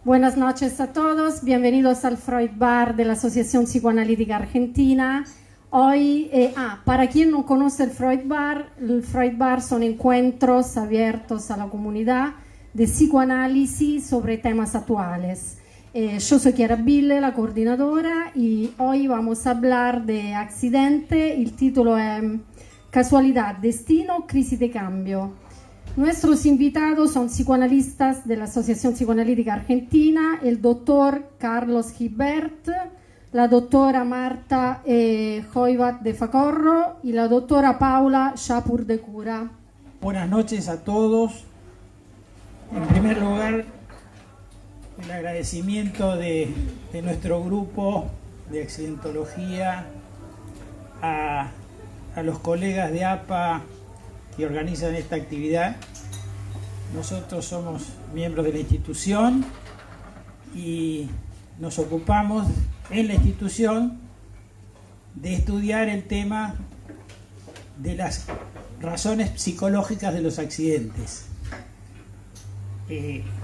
Buenas noches a todos, bienvenidos al Freud Bar de la Asociación Psicoanalítica Argentina. Hoy, para quien no conoce el Freud Bar son encuentros abiertos a la comunidad de psicoanálisis sobre temas actuales. Yo soy Chiara Bille, la coordinadora, y hoy vamos a hablar de accidente. El título es Casualidad, Destino, Crisis de Cambio. Nuestros invitados son psicoanalistas de la Asociación Psicoanalítica Argentina, el doctor Carlos Gibert, la doctora Marta Joivat de Facorro y la doctora Paula Shapur de Cura. Buenas noches a todos. En primer lugar, el agradecimiento de nuestro grupo de accidentología a los colegas de APA que organizan esta actividad. Nosotros somos miembros de la institución y nos ocupamos en la institución de estudiar el tema de las razones psicológicas de los accidentes.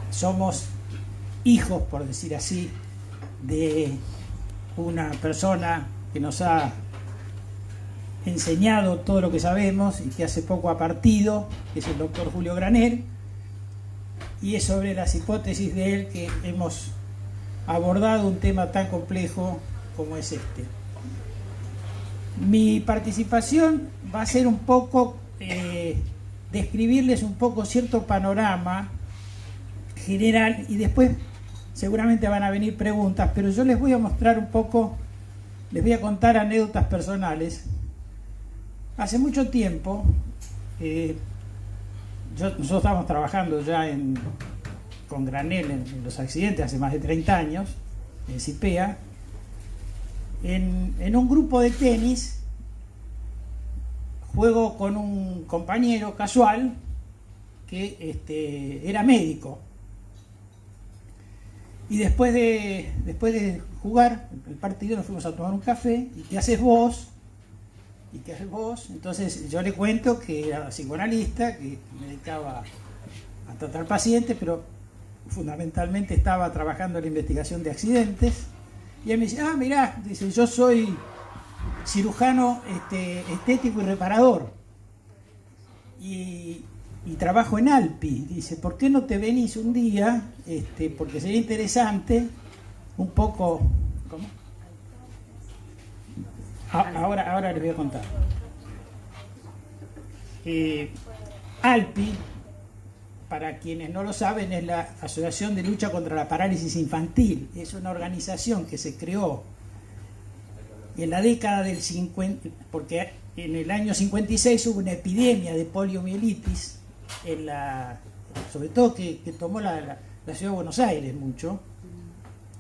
Somos hijos, por decir así, de una persona que nos ha enseñado todo lo que sabemos y que hace poco ha partido, que es el doctor Julio Graner, y es sobre las hipótesis de él que hemos abordado un tema tan complejo como es este. Mi participación va a ser un poco describirles un poco cierto panorama general y después seguramente van a venir preguntas, pero yo les voy a mostrar un poco, les voy a contar anécdotas personales. Hace mucho tiempo, nosotros estábamos trabajando ya con Granel en los accidentes hace más de 30 años, en CIPEA, en un grupo de tenis, juego con un compañero casual que era médico. Y después de jugar el partido nos fuimos a tomar un café. ¿Y qué haces vos? ¿Y qué haces vos? Entonces yo le cuento que era psicoanalista, que me dedicaba a tratar pacientes, pero fundamentalmente estaba trabajando en la investigación de accidentes. Y él me dice, mirá, dice, yo soy cirujano estético y reparador. Y trabajo en Alpi. Dice, ¿por qué no te venís un día? Porque sería interesante un poco... ¿Cómo? Ahora les voy a contar. Alpi, para quienes no lo saben, es la Asociación de Lucha contra la Parálisis Infantil. Es una organización que se creó en la década del 50, porque en el año 56 hubo una epidemia de poliomielitis, sobre todo que tomó la ciudad de Buenos Aires mucho,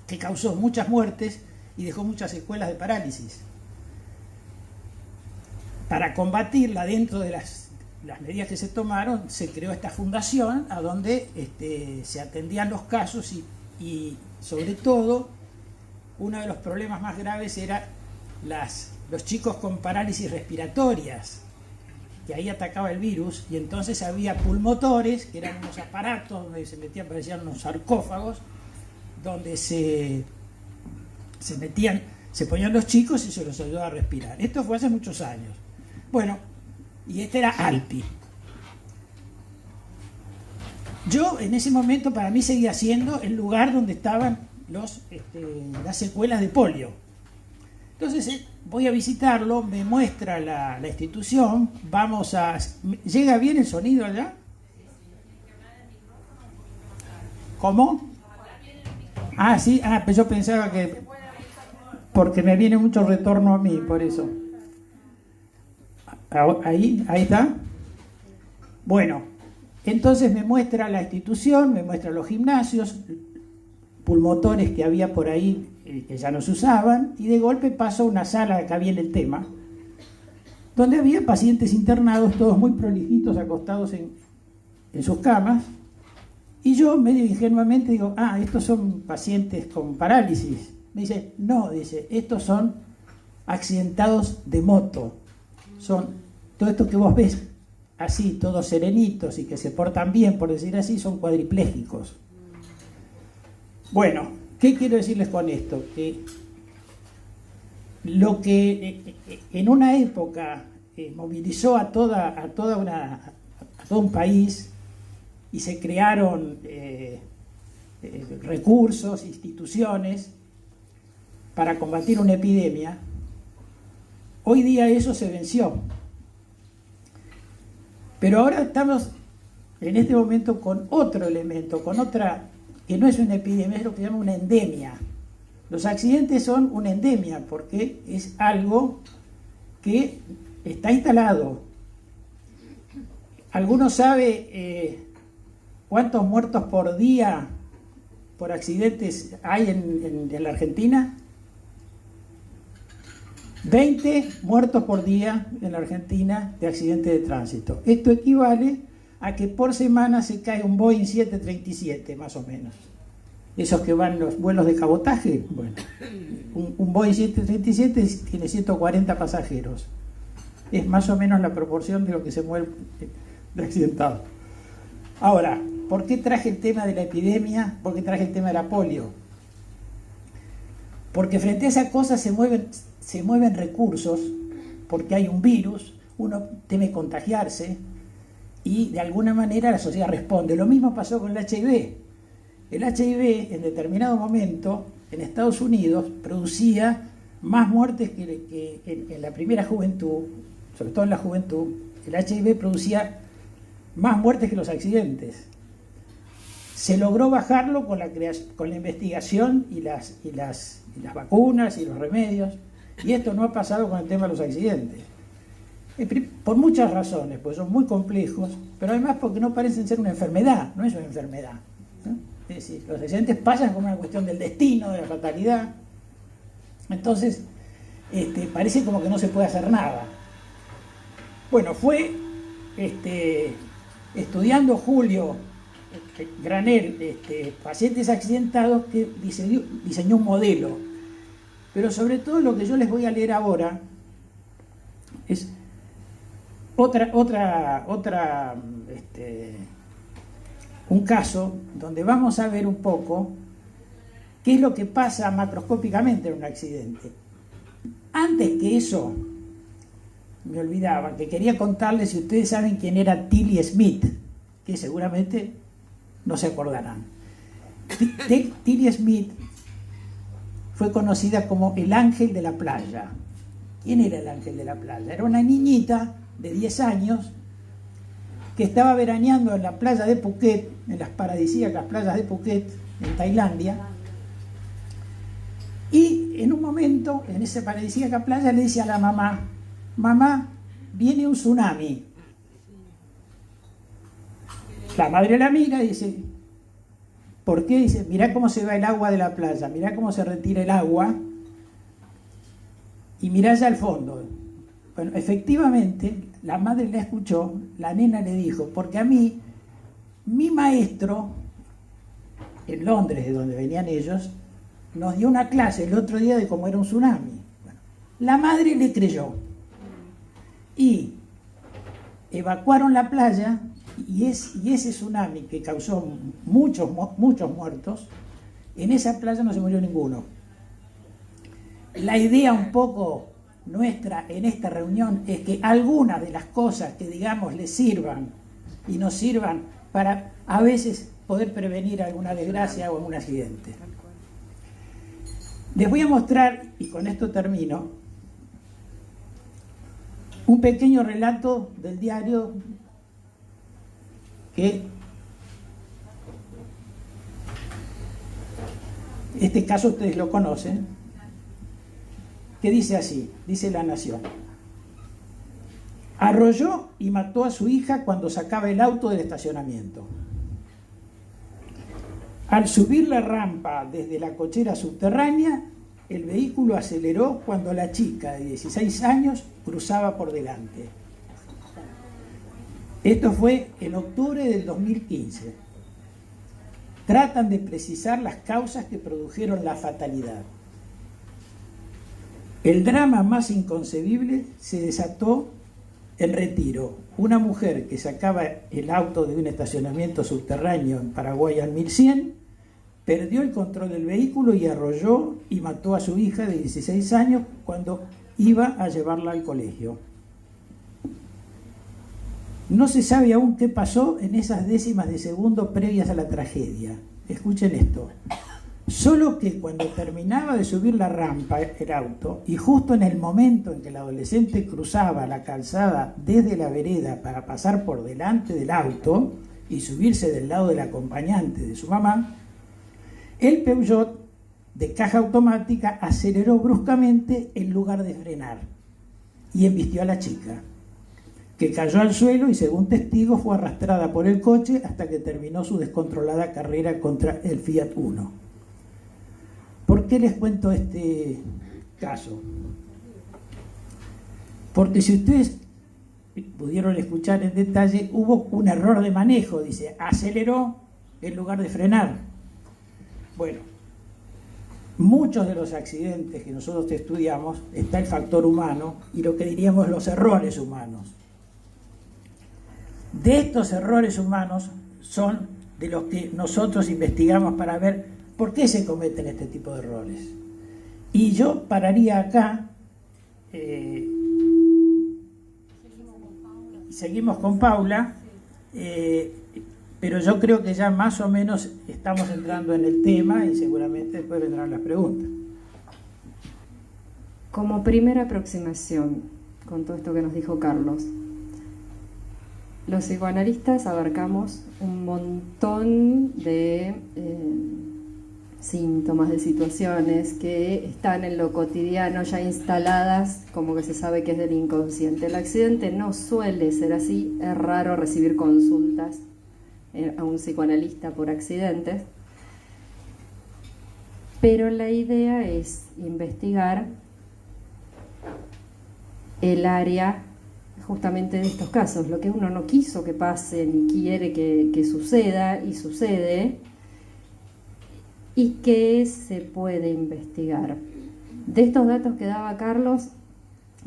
que causó muchas muertes y dejó muchas secuelas de parálisis. Para combatirla, dentro de las medidas que se tomaron, se creó esta fundación a donde se atendían los casos y sobre todo uno de los problemas más graves era los chicos con parálisis respiratorias, que ahí atacaba el virus, y entonces había pulmotores, que eran unos aparatos donde se metían, parecían unos sarcófagos, donde se ponían los chicos y se los ayudaba a respirar. Esto fue hace muchos años. Bueno, y este era Alpi. Yo en ese momento para mí seguía siendo el lugar donde estaban las secuelas de polio. Entonces voy a visitarlo, me muestra la institución, ¿llega bien el sonido allá? ¿Cómo? Sí, pues yo pensaba que... porque me viene mucho retorno a mí, por eso. Ahí está. Bueno, entonces me muestra la institución, me muestra los gimnasios, pulmotores que había por ahí que ya no se usaban, y de golpe paso a una sala, acá viene el tema, donde había pacientes internados, todos muy prolijitos, acostados en sus camas, y yo medio ingenuamente digo, estos son pacientes con parálisis. Me dice, no, dice, estos son accidentados de moto. Son todo esto que vos ves así, todos serenitos y que se portan bien, por decir así, son cuadriplégicos. Bueno, ¿qué quiero decirles con esto? Que lo que en una época movilizó a todo un país y se crearon recursos, instituciones para combatir una epidemia, hoy día eso se venció. Pero ahora estamos en este momento con otro elemento, con otra, que no es una epidemia, es lo que se llama una endemia. Los accidentes son una endemia porque es algo que está instalado. ¿Alguno sabe cuántos muertos por día por accidentes hay en la Argentina? 20 muertos por día en la Argentina de accidentes de tránsito. Esto equivale a que por semana se cae un Boeing 737, más o menos. Esos que van los vuelos de cabotaje, bueno, un Boeing 737 tiene 140 pasajeros. Es más o menos la proporción de lo que se muere de accidentado. Ahora, ¿por qué traje el tema de la epidemia? ¿Por qué traje el tema de la polio? Porque frente a esa cosa se mueven recursos, porque hay un virus, uno teme contagiarse y de alguna manera la sociedad responde. Lo mismo pasó con el HIV. El HIV en determinado momento en Estados Unidos producía más muertes que en la primera juventud, sobre todo en la juventud. El HIV producía más muertes que los accidentes. Se logró bajarlo con la investigación y las vacunas y los remedios, y esto no ha pasado con el tema de los accidentes. Por muchas razones, pues son muy complejos, pero además porque no parecen ser una enfermedad, no es una enfermedad, ¿no? Es decir, los accidentes pasan como una cuestión del destino, de la fatalidad. Entonces, parece como que no se puede hacer nada. Bueno, fue estudiando Julio Granel pacientes accidentados que diseñó un modelo. Pero sobre todo lo que yo les voy a leer ahora es un caso donde vamos a ver un poco qué es lo que pasa macroscópicamente en un accidente. Antes que eso, me olvidaba que quería contarles, si ustedes saben quién era Tilly Smith, que seguramente no se acordarán. Tilly Smith fue conocida como el ángel de la playa. ¿Quién era el ángel de la playa? Era una niñita de 10 años que estaba veraneando en la playa de Phuket, en las paradisíacas playas de Phuket, en Tailandia, y en un momento, en esa paradisíaca playa, le dice a la mamá: mamá, viene un tsunami. La madre la mira y dice: ¿por qué? Dice: mirá cómo se va el agua de la playa, mirá cómo se retira el agua, y mirá allá al fondo. Bueno, efectivamente, la madre la escuchó, la nena le dijo: porque a mí, mi maestro, en Londres, de donde venían ellos, nos dio una clase el otro día de cómo era un tsunami. Bueno, la madre le creyó. Y evacuaron la playa, y ese tsunami que causó muchos muertos, en esa playa no se murió ninguno. La idea un poco nuestra en esta reunión es que algunas de las cosas que digamos les sirvan y nos sirvan para a veces poder prevenir alguna desgracia o algún accidente. Les voy a mostrar, y con esto termino, un pequeño relato del diario que este caso ustedes lo conocen, que dice así, dice La Nación: arrolló y mató a su hija cuando sacaba el auto del estacionamiento. Al subir la rampa desde la cochera subterránea, el vehículo aceleró cuando la chica de 16 años cruzaba por delante. Esto fue en octubre del 2015. Tratan de precisar las causas que produjeron la fatalidad. El drama más inconcebible se desató en Retiro. Una mujer que sacaba el auto de un estacionamiento subterráneo en Paraguay al 1100 perdió el control del vehículo y arrolló y mató a su hija de 16 años cuando iba a llevarla al colegio. No se sabe aún qué pasó en esas décimas de segundo previas a la tragedia. Escuchen esto. Solo que cuando terminaba de subir la rampa el auto, y justo en el momento en que el adolescente cruzaba la calzada desde la vereda para pasar por delante del auto y subirse del lado del acompañante de su mamá, el Peugeot de caja automática aceleró bruscamente en lugar de frenar y embistió a la chica, que cayó al suelo y, según testigos, fue arrastrada por el coche hasta que terminó su descontrolada carrera contra el Fiat Uno. ¿Por qué les cuento este caso? Porque si ustedes pudieron escuchar en detalle, hubo un error de manejo, dice, aceleró en lugar de frenar. Bueno, muchos de los accidentes que nosotros estudiamos está el factor humano y lo que diríamos los errores humanos. De estos errores humanos son de los que nosotros investigamos para ver por qué se cometen este tipo de errores. Y yo pararía acá, seguimos con Paula, pero yo creo que ya más o menos estamos entrando en el tema y seguramente después vendrán las preguntas. Como primera aproximación con todo esto que nos dijo Carlos, los psicoanalistas abarcamos un montón de síntomas, de situaciones que están en lo cotidiano ya instaladas, como que se sabe que es del inconsciente. El accidente no suele ser así, es raro recibir consultas a un psicoanalista por accidentes, pero la idea es investigar el área justamente de estos casos, lo que uno no quiso que pase ni quiere que suceda y sucede, y que se puede investigar. De estos datos que daba Carlos,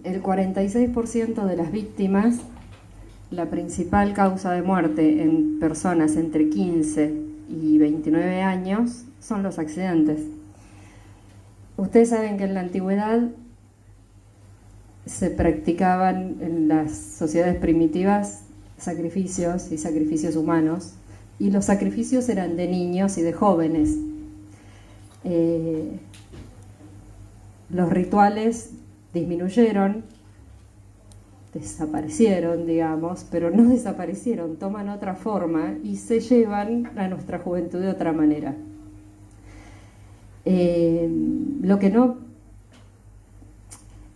el 46% de las víctimas, la principal causa de muerte en personas entre 15 y 29 años son los accidentes. Ustedes saben que en la antigüedad se practicaban en las sociedades primitivas sacrificios y sacrificios humanos, y los sacrificios eran de niños y de jóvenes. Los rituales disminuyeron, desaparecieron, digamos, pero no desaparecieron, toman otra forma y se llevan a nuestra juventud de otra manera. Lo que no,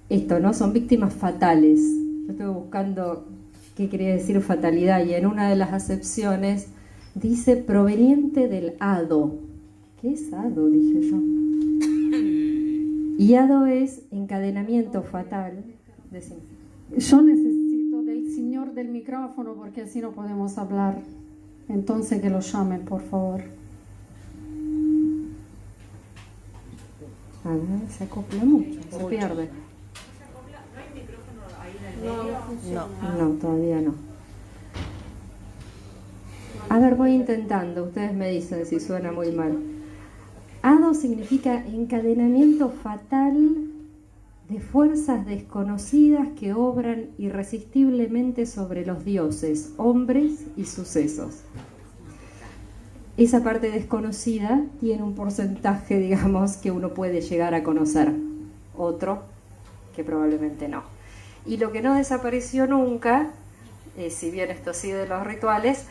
esto no son víctimas fatales. Yo estuve buscando qué quería decir fatalidad y en una de las acepciones dice proveniente del hado. ¿Qué es hado?, dije yo. Y hado es encadenamiento fatal. Yo necesito del señor del micrófono porque así no podemos hablar. Entonces que lo llamen, por favor. A ver, se acopla mucho, se pierde. No, todavía no. A ver, voy intentando, ustedes me dicen si suena muy mal. Hado significa encadenamiento fatal de fuerzas desconocidas que obran irresistiblemente sobre los dioses, hombres y sucesos. Esa parte desconocida tiene un porcentaje, digamos, que uno puede llegar a conocer, otro que probablemente no. Y lo que no desapareció nunca, si bien esto sí de los rituales,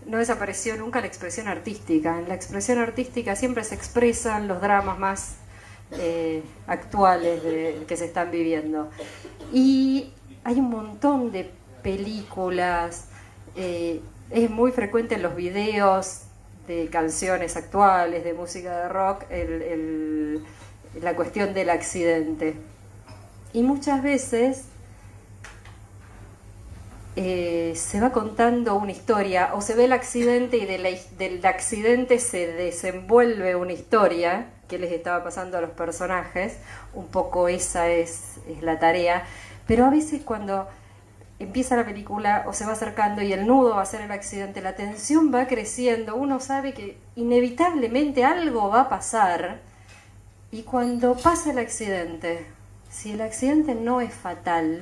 no desapareció nunca la expresión artística. En la expresión artística siempre se expresan los dramas más actuales que se están viviendo. Y hay un montón de películas, es muy frecuente en los videos de canciones actuales, de música de rock, la cuestión del accidente. Y muchas veces se va contando una historia, o se ve el accidente y del accidente se desenvuelve una historia que les estaba pasando a los personajes. Un poco esa es la tarea, pero a veces cuando empieza la película o se va acercando y el nudo va a ser el accidente, la tensión va creciendo, uno sabe que inevitablemente algo va a pasar, y cuando pasa el accidente, si el accidente no es fatal,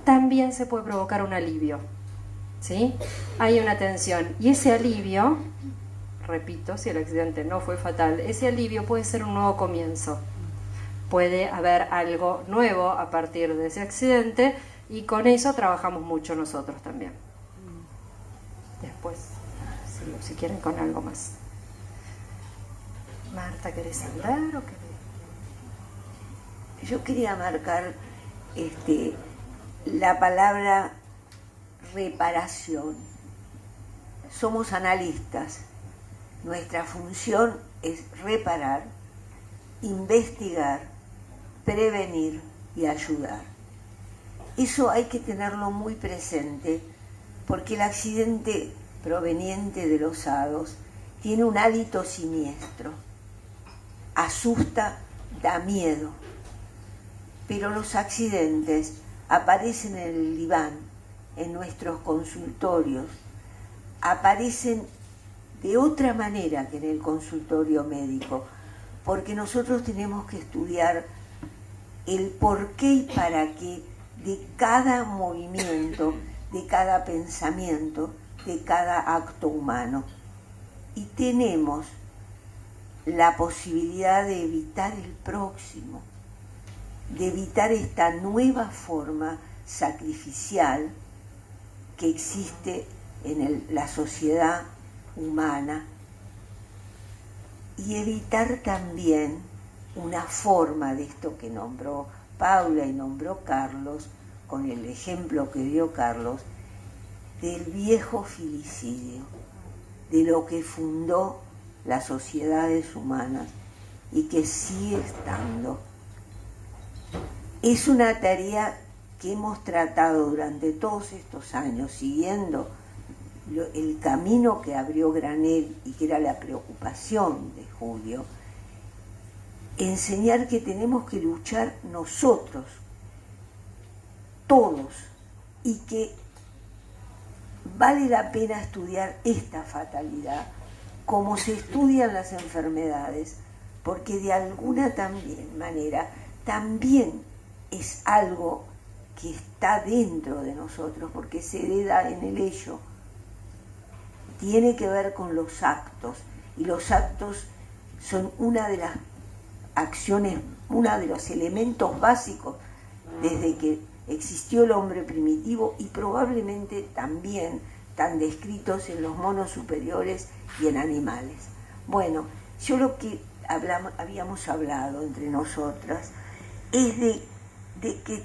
también se puede provocar un alivio, ¿sí? Hay una tensión, y ese alivio, repito, si el accidente no fue fatal, ese alivio puede ser un nuevo comienzo. Puede haber algo nuevo a partir de ese accidente, y con eso trabajamos mucho nosotros también. Después, si quieren, con algo más. Marta, ¿querés hablar o querés? Yo quería marcar la palabra reparación. Somos analistas. Nuestra función es reparar, investigar, prevenir y ayudar. Eso hay que tenerlo muy presente, porque el accidente proveniente de los hados tiene un hálito siniestro, asusta, da miedo, pero los accidentes aparecen en el diván, en nuestros consultorios, aparecen de otra manera que en el consultorio médico, porque nosotros tenemos que estudiar el por qué y para qué de cada movimiento, de cada pensamiento, de cada acto humano. Y tenemos la posibilidad de evitar el próximo, de evitar esta nueva forma sacrificial que existe en la sociedad humana, y evitar también una forma de esto que nombró Paula y nombró Carlos, con el ejemplo que dio Carlos, del viejo filicidio, de lo que fundó las sociedades humanas y que sigue estando. Es una tarea que hemos tratado durante todos estos años, siguiendo el camino que abrió Granell y que era la preocupación de Julio, enseñar que tenemos que luchar nosotros, todos, y que vale la pena estudiar esta fatalidad como se estudian las enfermedades, porque de alguna manera también es algo que está dentro de nosotros, porque se hereda en el ello. Tiene que ver con los actos, y los actos son una de las acciones, uno de los elementos básicos desde que existió el hombre primitivo, y probablemente también están descritos en los monos superiores y en animales. Bueno, yo lo que habíamos hablado entre nosotras es de que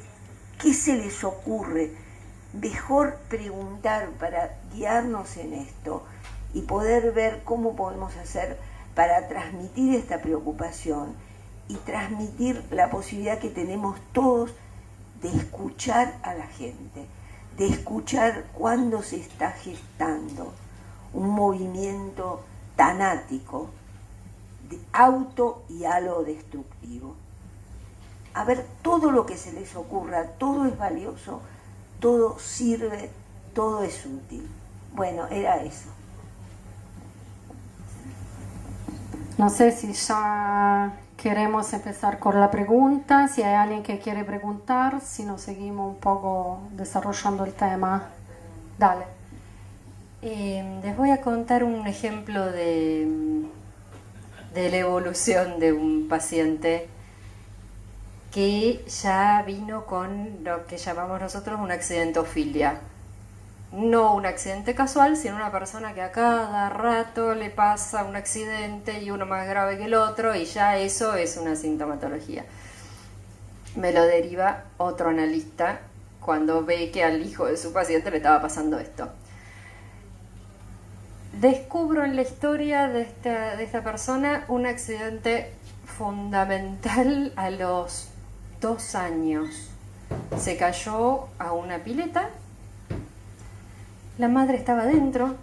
qué se les ocurre. Mejor preguntar para guiarnos en esto y poder ver cómo podemos hacer para transmitir esta preocupación y transmitir la posibilidad que tenemos todos de escuchar a la gente, de escuchar cuándo se está gestando un movimiento tanático, de auto y alodestructivo. A ver, todo lo que se les ocurra, todo es valioso, todo sirve, todo es útil. Bueno, era eso. No sé si ya queremos empezar con la pregunta, si hay alguien que quiere preguntar, si no seguimos un poco desarrollando el tema. Dale. Les voy a contar un ejemplo de la evolución de un paciente que ya vino con lo que llamamos nosotros una accidentofilia. No un accidente casual, sino una persona que a cada rato le pasa un accidente y uno más grave que el otro, y ya eso es una sintomatología. Me lo deriva otro analista cuando ve que al hijo de su paciente le estaba pasando esto. Descubro en la historia de esta persona un accidente fundamental a los 2 años. Se cayó a una pileta. La madre estaba dentro,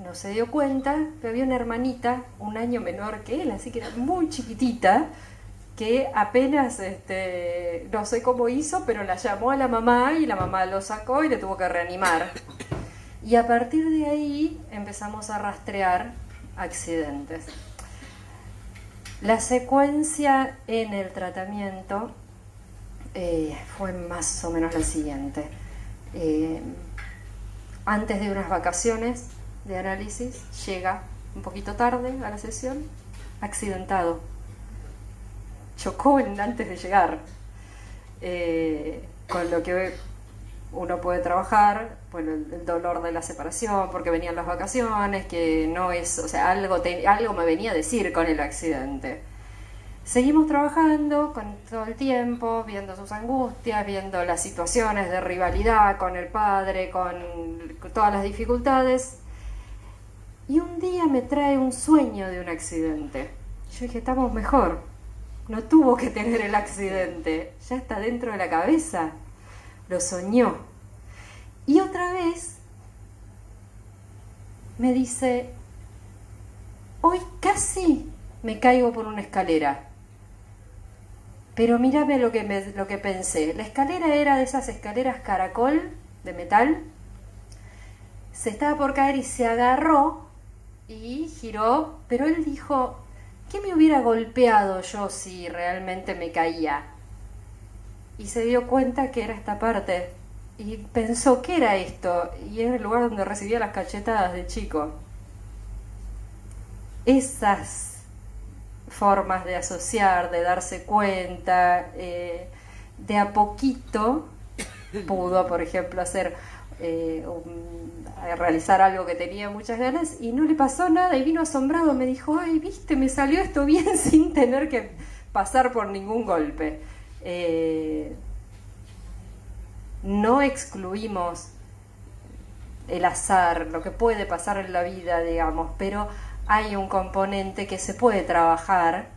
no se dio cuenta, pero había una hermanita, 1 año menor que él, así que era muy chiquitita, que apenas, no sé cómo hizo, pero la llamó a la mamá y la mamá lo sacó y le tuvo que reanimar. Y a partir de ahí empezamos a rastrear accidentes. La secuencia en el tratamiento fue más o menos la siguiente. Antes de unas vacaciones de análisis, llega un poquito tarde a la sesión, accidentado. Chocó antes de llegar, con lo que uno puede trabajar, bueno, el dolor de la separación, porque venían las vacaciones, que no es, o sea, algo me venía a decir con el accidente. Seguimos trabajando con todo el tiempo, viendo sus angustias, viendo las situaciones de rivalidad con el padre, con todas las dificultades. Y un día me trae un sueño de un accidente. Yo dije, estamos mejor. No tuvo que tener el accidente. Ya está dentro de la cabeza. Lo soñó. Y otra vez me dice, hoy casi me caigo por una escalera. Pero mírame lo que pensé. La escalera era de esas escaleras caracol de metal. Se estaba por caer y se agarró y giró, pero él dijo, ¿qué me hubiera golpeado yo si realmente me caía? Y se dio cuenta que era esta parte y pensó, ¿qué era esto? Y era el lugar donde recibía las cachetadas de chico. Esas formas de asociar, de darse cuenta, de a poquito pudo, por ejemplo, realizar algo que tenía muchas ganas y no le pasó nada y vino asombrado, me dijo, ay, viste, me salió esto bien sin tener que pasar por ningún golpe. No excluimos el azar, lo que puede pasar en la vida, digamos, pero hay un componente que se puede trabajar,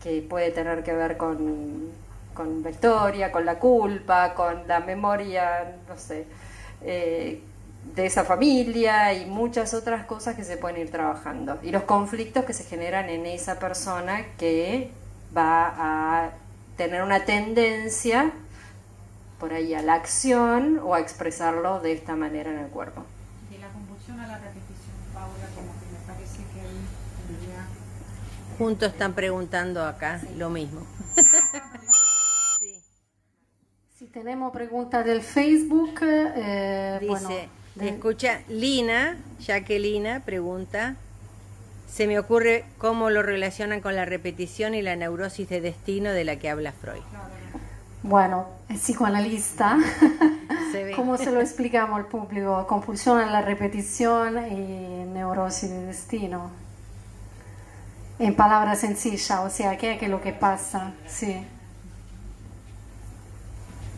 que puede tener que ver con la historia, con la culpa, con la memoria, no sé, de esa familia y muchas otras cosas que se pueden ir trabajando. Y los conflictos que se generan en esa persona que va a tener una tendencia por ahí a la acción o a expresarlo de esta manera en el cuerpo. De la convulsión a la repetición, Paula, como que me parece que ahí tendría... Juntos están preguntando acá lo mismo. Sí. Si tenemos preguntas del Facebook, Dice, bueno, escucha, Jacqueline pregunta, se me ocurre cómo lo relacionan con la repetición y la neurosis de destino de la que habla Freud. bueno, es psicoanalista. Se ve. ¿Cómo se lo explicamos al público? Compulsión a la repetición y neurosis de destino. En palabras sencillas, o sea, ¿qué es lo que pasa? Sí.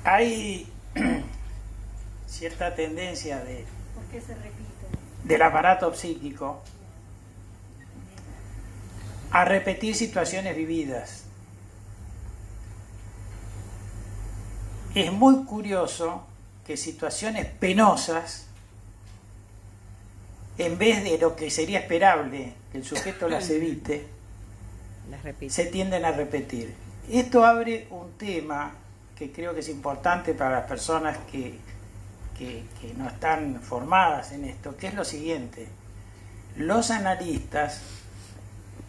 Hay cierta tendencia ¿Por qué se repite? del aparato psíquico a repetir situaciones vividas. Es muy curioso que situaciones penosas, en vez de lo que sería esperable que el sujeto las evite, Las repite. se tienden a repetir. Esto abre un tema que creo que es importante para las personas que no están formadas en esto, que es lo siguiente. Los analistas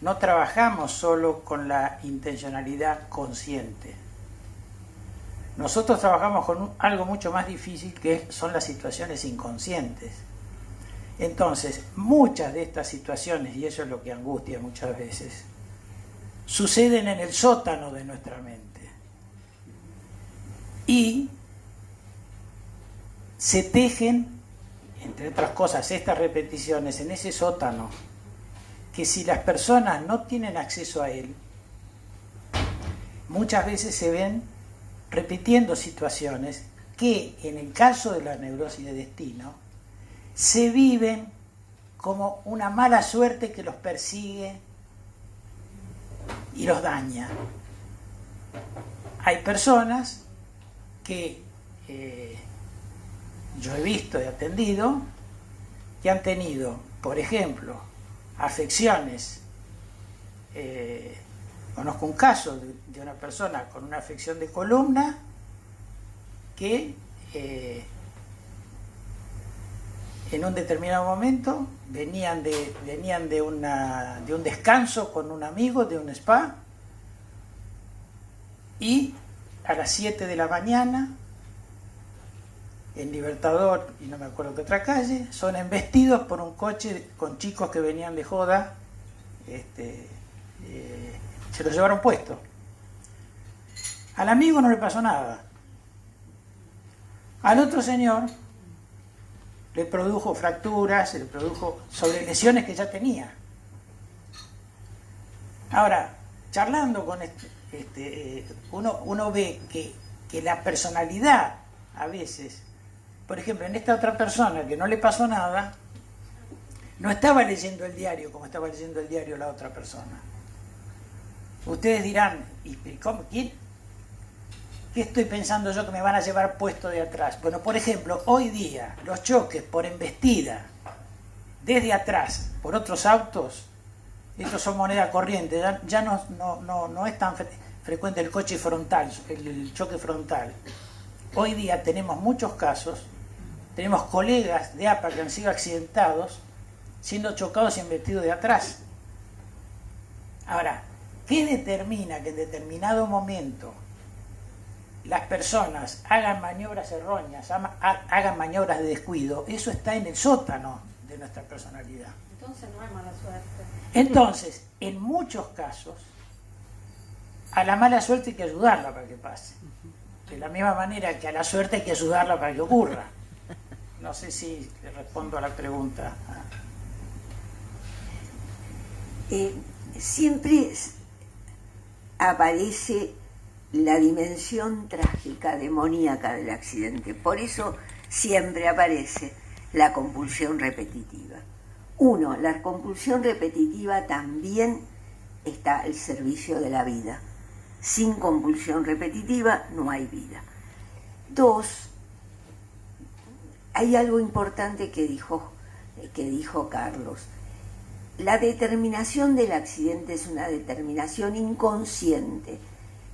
no trabajamos solo con la intencionalidad consciente. Nosotros trabajamos con algo mucho más difícil que son las situaciones inconscientes. Entonces, muchas de estas situaciones, y eso es lo que angustia muchas veces, suceden en el sótano de nuestra mente. Y se tejen, entre otras cosas, estas repeticiones en ese sótano, que si las personas no tienen acceso a él, muchas veces se ven repitiendo situaciones que, en el caso de la neurosis de destino, se viven como una mala suerte que los persigue y los daña. Hay personas que yo he visto y atendido que han tenido, por ejemplo, afecciones Conozco un caso de una persona con una afección de columna que en un determinado momento venían de un descanso con un amigo de un spa, y a las 7 de la mañana en Libertador y no me acuerdo qué otra calle son embestidos por un coche con chicos que venían de joda. Se lo llevaron puesto. Al amigo no le pasó nada. Al otro señor le produjo fracturas, le produjo sobre lesiones que ya tenía. Ahora, charlando con uno ve que la personalidad a veces, por ejemplo, en esta otra persona que no le pasó nada, no estaba leyendo el diario como estaba leyendo el diario la otra persona. Ustedes dirán, ¿y cómo? ¿Quién? ¿Qué estoy pensando yo que me van a llevar puesto de atrás? Bueno, por ejemplo, hoy día los choques por embestida desde atrás por otros autos, estos son moneda corriente, ya no es tan frecuente el coche frontal, el choque frontal. Hoy día tenemos muchos casos, tenemos colegas de APA que han sido accidentados siendo chocados y embestidos de atrás. Ahora, ¿qué determina que en determinado momento las personas hagan maniobras erróneas, hagan maniobras de descuido? Eso está en el sótano de nuestra personalidad. Entonces no hay mala suerte. Entonces, en muchos casos, a la mala suerte hay que ayudarla para que pase. De la misma manera que a la suerte hay que ayudarla para que ocurra. No sé si le respondo a la pregunta. Siempre aparece la dimensión trágica, demoníaca del accidente. Por eso siempre aparece la compulsión repetitiva. Uno, la compulsión repetitiva también está al servicio de la vida. Sin compulsión repetitiva no hay vida. Dos, hay algo importante que dijo Carlos. La determinación del accidente es una determinación inconsciente,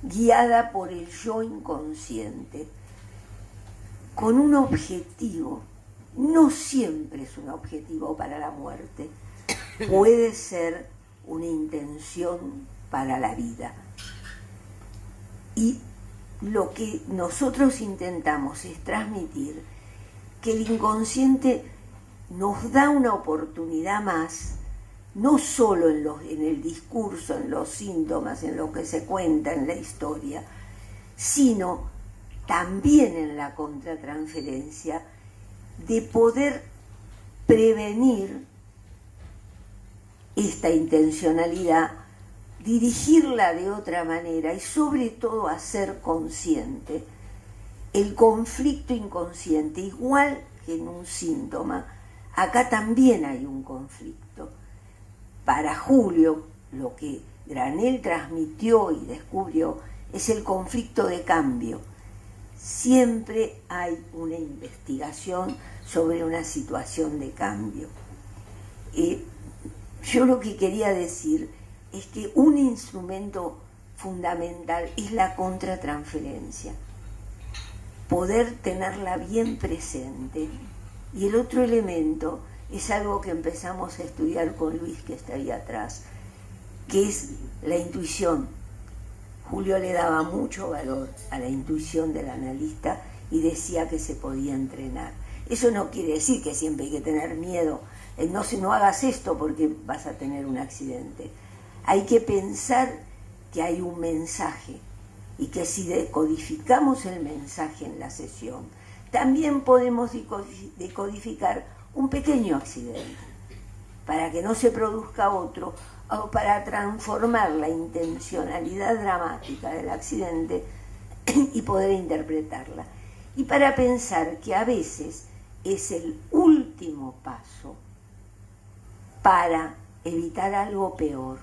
guiada por el yo inconsciente, con un objetivo. No siempre es un objetivo para la muerte, puede ser una intención para la vida. Y lo que nosotros intentamos es transmitir que el inconsciente nos da una oportunidad más, no solo en el discurso, en los síntomas, en lo que se cuenta en la historia, sino también en la contratransferencia, de poder prevenir esta intencionalidad, dirigirla de otra manera y sobre todo hacer consciente el conflicto inconsciente, igual que en un síntoma. Acá también hay un conflicto. Para Julio, lo que Granell transmitió y descubrió es el conflicto de cambio. Siempre hay una investigación sobre una situación de cambio. Yo lo que quería decir es que un instrumento fundamental es la contratransferencia, poder tenerla bien presente. Y el otro elemento es algo que empezamos a estudiar con Luis, que está ahí atrás, que es la intuición. Julio le daba mucho valor a la intuición del analista y decía que se podía entrenar. Eso no quiere decir que siempre hay que tener miedo. No hagas esto porque vas a tener un accidente. Hay que pensar que hay un mensaje y que si decodificamos el mensaje en la sesión, también podemos decodificar un pequeño accidente para que no se produzca otro, o para transformar la intencionalidad dramática del accidente y poder interpretarla. Y para pensar que a veces es el último paso para evitar algo peor,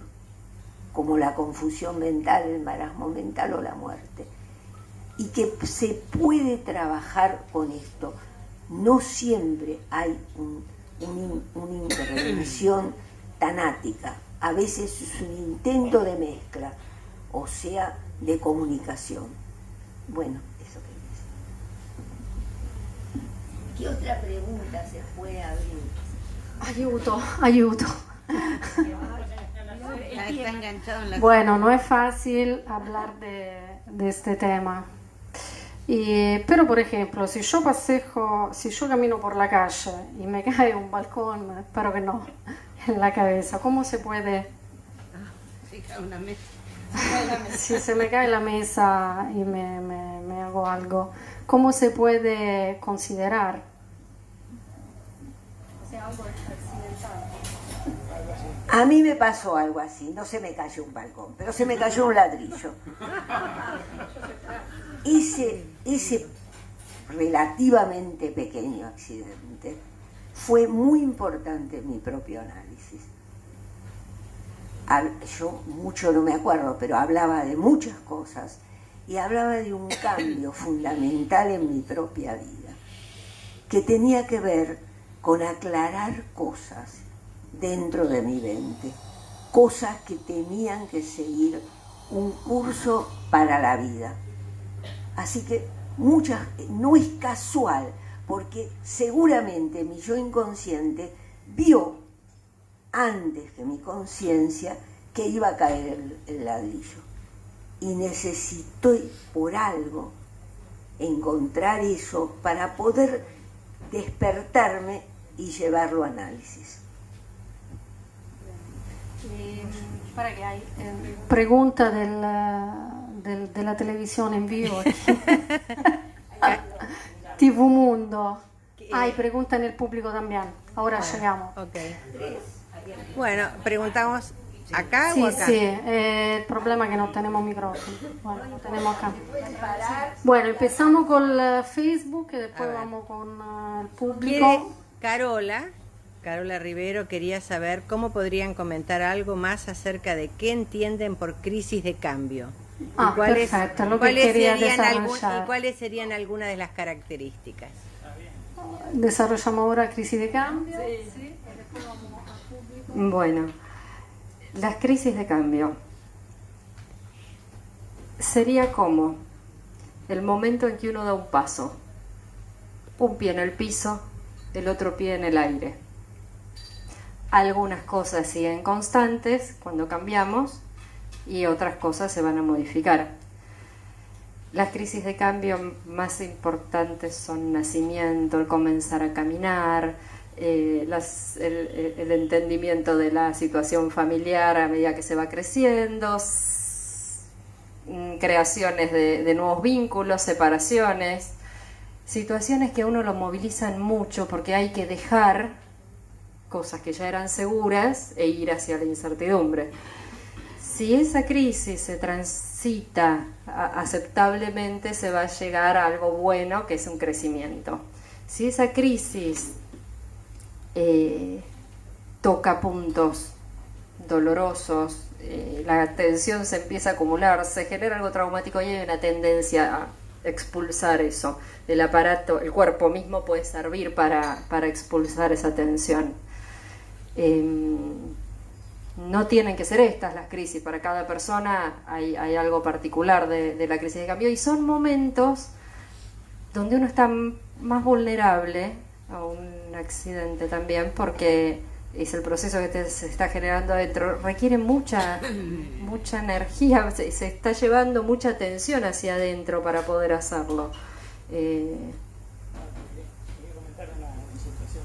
como la confusión mental, el marasmo mental o la muerte. Y que se puede trabajar con esto. No siempre hay una intervención tanática. A veces es un intento de mezcla. o sea de comunicación. Bueno, eso quería decir. ¿Qué otra pregunta se puede abrir? Aiuto, aiuto. Está enganchado en la... Bueno, no es fácil hablar de este tema. Pero, por ejemplo, si yo camino por la calle y me cae un balcón, espero que no, en la cabeza, ¿cómo se puede? Si se me cae la mesa y me hago algo, ¿cómo se puede considerar? O sea, algo accidental. A mí me pasó algo así, no se me cayó un balcón, pero se me cayó un ladrillo. Ese relativamente pequeño accidente fue muy importante en mi propio análisis. Yo mucho no me acuerdo, pero hablaba de muchas cosas y hablaba de un cambio fundamental en mi propia vida, que tenía que ver con aclarar cosas dentro de mi mente, cosas que tenían que seguir un curso para la vida. Así que no es casual, porque seguramente mi yo inconsciente vio antes que mi conciencia que iba a caer el ladrillo. Y necesité por algo encontrar eso para poder despertarme y llevarlo a análisis. Para que hay pregunta de la televisión en vivo aquí. TV Mundo. Hay pregunta en el público también. Ahora llegamos. Okay. Bueno, preguntamos acá Sí, o acá. sí, el problema es que no tenemos micrófono. Bueno, lo tenemos acá. Bueno, empezamos con Facebook y después vamos con el público. Carola Rivero quería saber cómo podrían comentar algo más acerca de qué entienden por crisis de cambio. Perfecto, lo que quería desarrollar. ¿Y cuáles serían algunas de las características? Desarrollamos ahora crisis de cambio. Sí. Y después vamos al público. Bueno, las crisis de cambio sería como el momento en que uno da un paso, un pie en el piso, el otro pie en el aire. Algunas cosas siguen constantes cuando cambiamos y otras cosas se van a modificar. Las crisis de cambio más importantes son nacimiento, el comenzar a caminar, el entendimiento de la situación familiar a medida que se va creciendo, creaciones de nuevos vínculos, separaciones, situaciones que a uno lo movilizan mucho porque hay que dejar cosas que ya eran seguras e ir hacia la incertidumbre. Si esa crisis se transita aceptablemente, se va a llegar a algo bueno, que es un crecimiento. Si esa crisis toca puntos dolorosos, la tensión se empieza a acumular, se genera algo traumático y hay una tendencia a expulsar eso. El aparato, el cuerpo mismo puede servir para expulsar esa tensión. No tienen que ser estas las crisis, para cada persona hay algo particular de la crisis de cambio y son momentos donde uno está más vulnerable a un accidente también, porque es el proceso que se está generando adentro, requiere mucha energía, se está llevando mucha atención hacia adentro para poder hacerlo.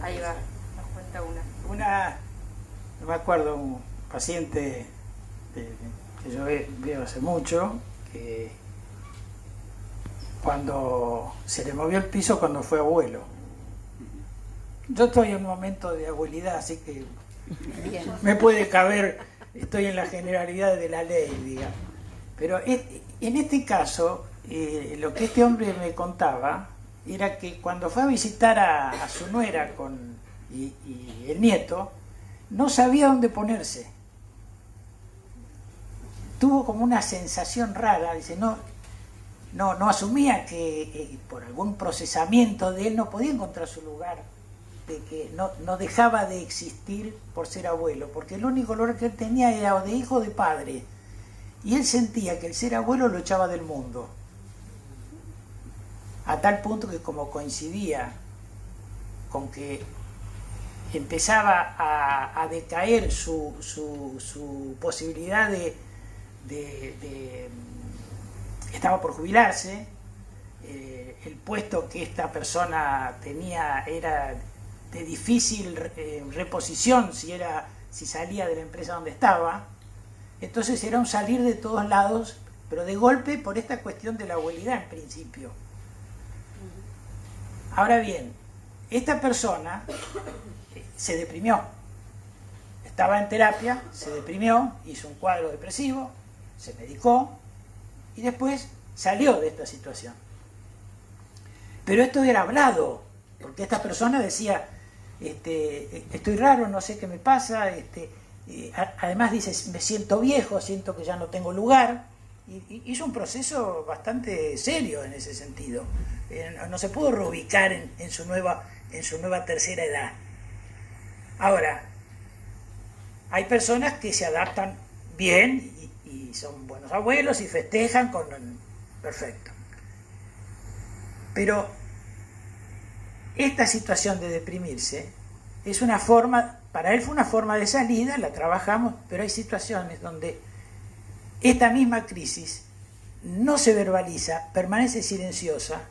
Ahí va, nos cuenta no me acuerdo, un paciente que yo veo hace mucho, que cuando se le movió el piso cuando fue abuelo. Yo estoy en un momento de abuelidad, así que me puede caber, estoy en la generalidad de la ley, digamos. Pero en este caso, lo que este hombre me contaba era que cuando fue a visitar a su nuera y el nieto, no sabía dónde ponerse. Tuvo como una sensación rara, dice, no asumía que por algún procesamiento de él no podía encontrar su lugar, de que no dejaba de existir por ser abuelo, porque el único lugar que él tenía era o de hijo o de padre. y él sentía que el ser abuelo lo echaba del mundo, a tal punto que como coincidía con que empezaba a decaer su posibilidad estaba por jubilarse, el puesto que esta persona tenía era de difícil reposición si salía de la empresa donde estaba, entonces era un salir de todos lados, pero de golpe por esta cuestión de la abuelidad en principio. Ahora bien, esta persona se deprimió, estaba en terapia, se deprimió, hizo un cuadro depresivo, se medicó y después salió de esta situación. Pero esto era hablado, porque esta persona decía, estoy raro, no sé qué me pasa, además dice, me siento viejo, siento que ya no tengo lugar, y hizo un proceso bastante serio en ese sentido. No se pudo reubicar en su nueva tercera edad. Ahora, hay personas que se adaptan bien y son buenos abuelos y festejan perfecto. Pero esta situación de deprimirse es una forma, para él fue una forma de salida, la trabajamos, pero hay situaciones donde esta misma crisis no se verbaliza, permanece silenciosa,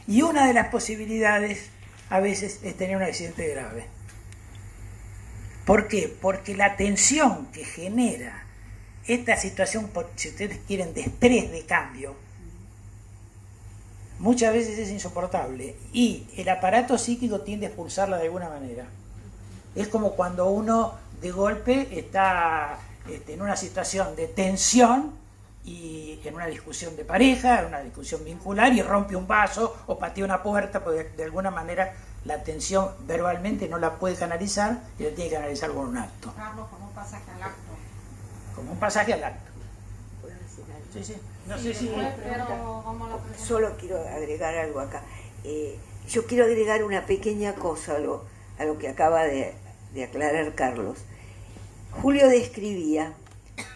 y una de las posibilidades a veces es tener un accidente grave. ¿Por qué? Porque la tensión que genera esta situación, si ustedes quieren, de estrés de cambio, muchas veces es insoportable y el aparato psíquico tiende a expulsarla de alguna manera. Es como cuando uno de golpe está en una situación de tensión y en una discusión de pareja, en una discusión vincular, y rompe un vaso o patea una puerta, porque de alguna manera la tensión verbalmente no la puede canalizar y la tiene que canalizar con un acto. Carlos, como un pasaje al acto. Como un pasaje al acto. ¿Puedo decir algo? Sí, sí. No sé si... Pero vamos a la pregunta. Solo quiero agregar algo acá. Yo quiero agregar una pequeña cosa a lo que acaba de aclarar Carlos. Julio describía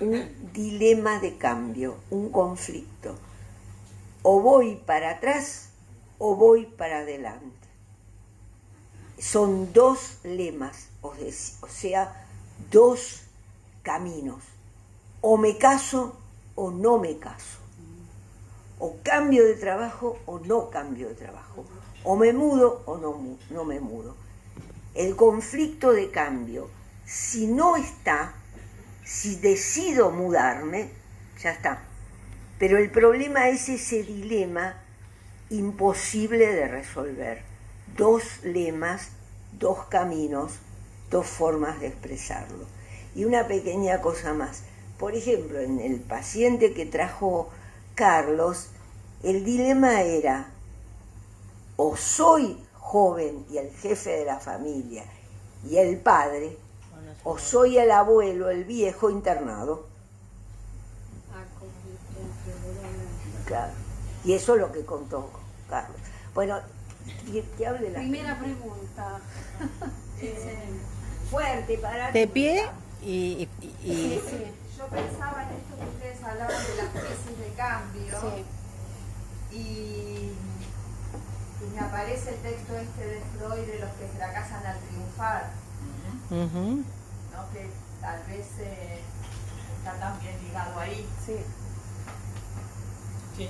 un dilema de cambio, un conflicto. O voy para atrás o voy para adelante. Son dos lemas, o sea, dos caminos. O me caso o no me caso. O cambio de trabajo o no cambio de trabajo. O me mudo o no me mudo. El conflicto de cambio, si no está, si decido mudarme, ya está. Pero el problema es ese dilema imposible de resolver. Dos lemas, dos caminos, dos formas de expresarlo. Y una pequeña cosa más. Por ejemplo, en el paciente que trajo Carlos, el dilema era: o soy joven y el jefe de la familia y el padre, o soy el abuelo, el viejo internado. Claro. Y eso es lo que contó Carlos. Bueno, que hable la Primera pregunta. fuerte para De pie y Yo pensaba en esto que ustedes hablaban de las crisis de cambio y me aparece el texto este de Freud de los que fracasan al triunfar, ¿no? Que tal vez está también ligado ahí. Sí. Sí.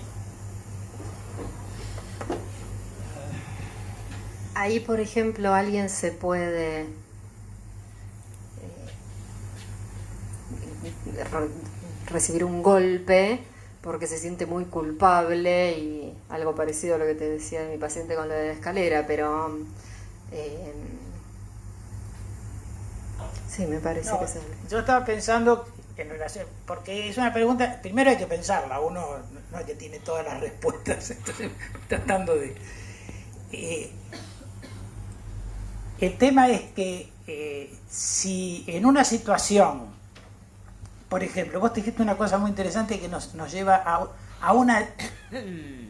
Ahí, por ejemplo, alguien se puede recibir un golpe porque se siente muy culpable, y algo parecido a lo que te decía de mi paciente con lo de la escalera, pero sí, me parece No, que es yo estaba pensando en relación, porque es una pregunta, primero hay que pensarla, uno no es que tiene todas las respuestas, entonces tratando de... el tema es que si en una situación, por ejemplo, vos te dijiste una cosa muy interesante que nos lleva a una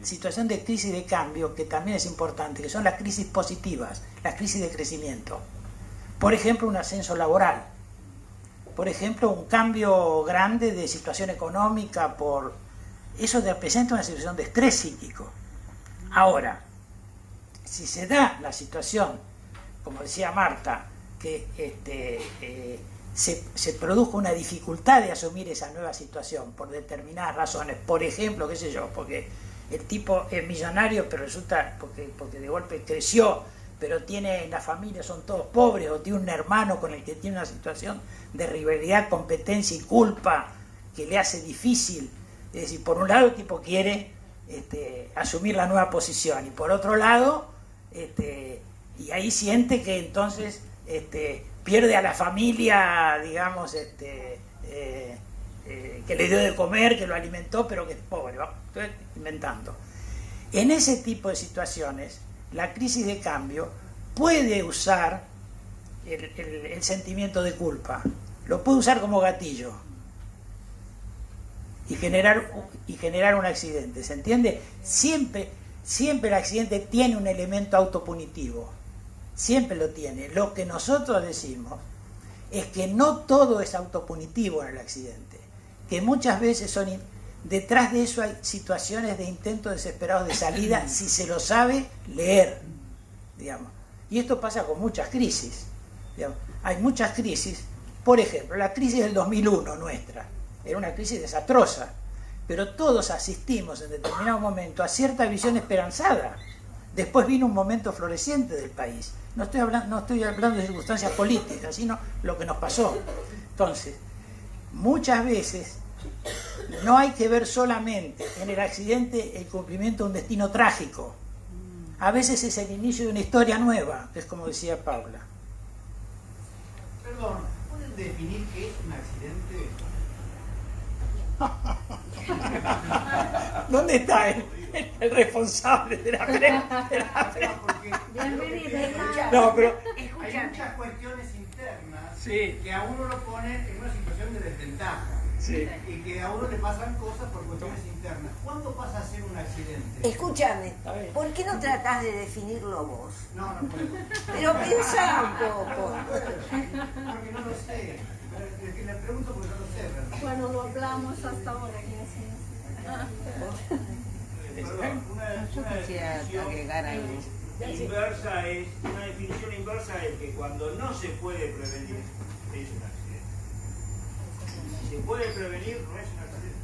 situación de crisis de cambio que también es importante, que son las crisis positivas, las crisis de crecimiento. Por ejemplo, un ascenso laboral. por ejemplo, un cambio grande de situación económica, eso representa una situación de estrés psíquico. Ahora, si se da la situación, como decía Marta, que se produjo una dificultad de asumir esa nueva situación por determinadas razones, por ejemplo, qué sé yo, porque el tipo es millonario, pero resulta, porque de golpe creció, pero tiene, la familia son todos pobres, o tiene un hermano con el que tiene una situación de rivalidad, competencia y culpa que le hace difícil. Es decir, por un lado el tipo quiere asumir la nueva posición, y por otro lado, y ahí siente que entonces pierde a la familia, digamos, que le dio de comer, que lo alimentó, pero que es pobre, ¿no? Estoy inventando. En ese tipo de situaciones, la crisis de cambio puede usar el sentimiento de culpa, lo puede usar como gatillo y generar un accidente, ¿se entiende? Siempre el accidente tiene un elemento autopunitivo, siempre lo tiene. Lo que nosotros decimos es que no todo es autopunitivo en el accidente, que muchas veces detrás de eso hay situaciones de intentos desesperados de salida si se lo sabe leer, digamos. Y esto pasa con muchas crisis, digamos. Hay muchas crisis, por ejemplo, la crisis del 2001 nuestra, era una crisis desastrosa, pero todos asistimos en determinado momento a cierta visión esperanzada. Después vino un momento floreciente del país. No estoy hablando de circunstancias políticas, sino lo que nos pasó. Entonces, muchas veces no hay que ver solamente en el accidente el cumplimiento de un destino trágico. A veces es el inicio de una historia nueva, que es como decía Paula. Perdón, ¿pueden definir qué es un accidente? ¿Dónde está el responsable de la pregunta? No, pero hay muchas cuestiones internas sí, que a uno lo ponen en una situación de desventaja. Sí. Y que a uno le pasan cosas por cuestiones internas. ¿Cuándo pasa a ser un accidente? Escúchame, ¿por qué no tratás de definirlo vos? No puedo. Pero pensá un poco. Porque no lo sé. Le pregunto porque no lo sé, ¿verdad? Bueno, lo hablamos hasta ahora. Perdón, una Quisiera agregar algo. Inversa es, una definición inversa es que cuando no se puede prevenir es un accidente. Si se puede prevenir no es un accidente.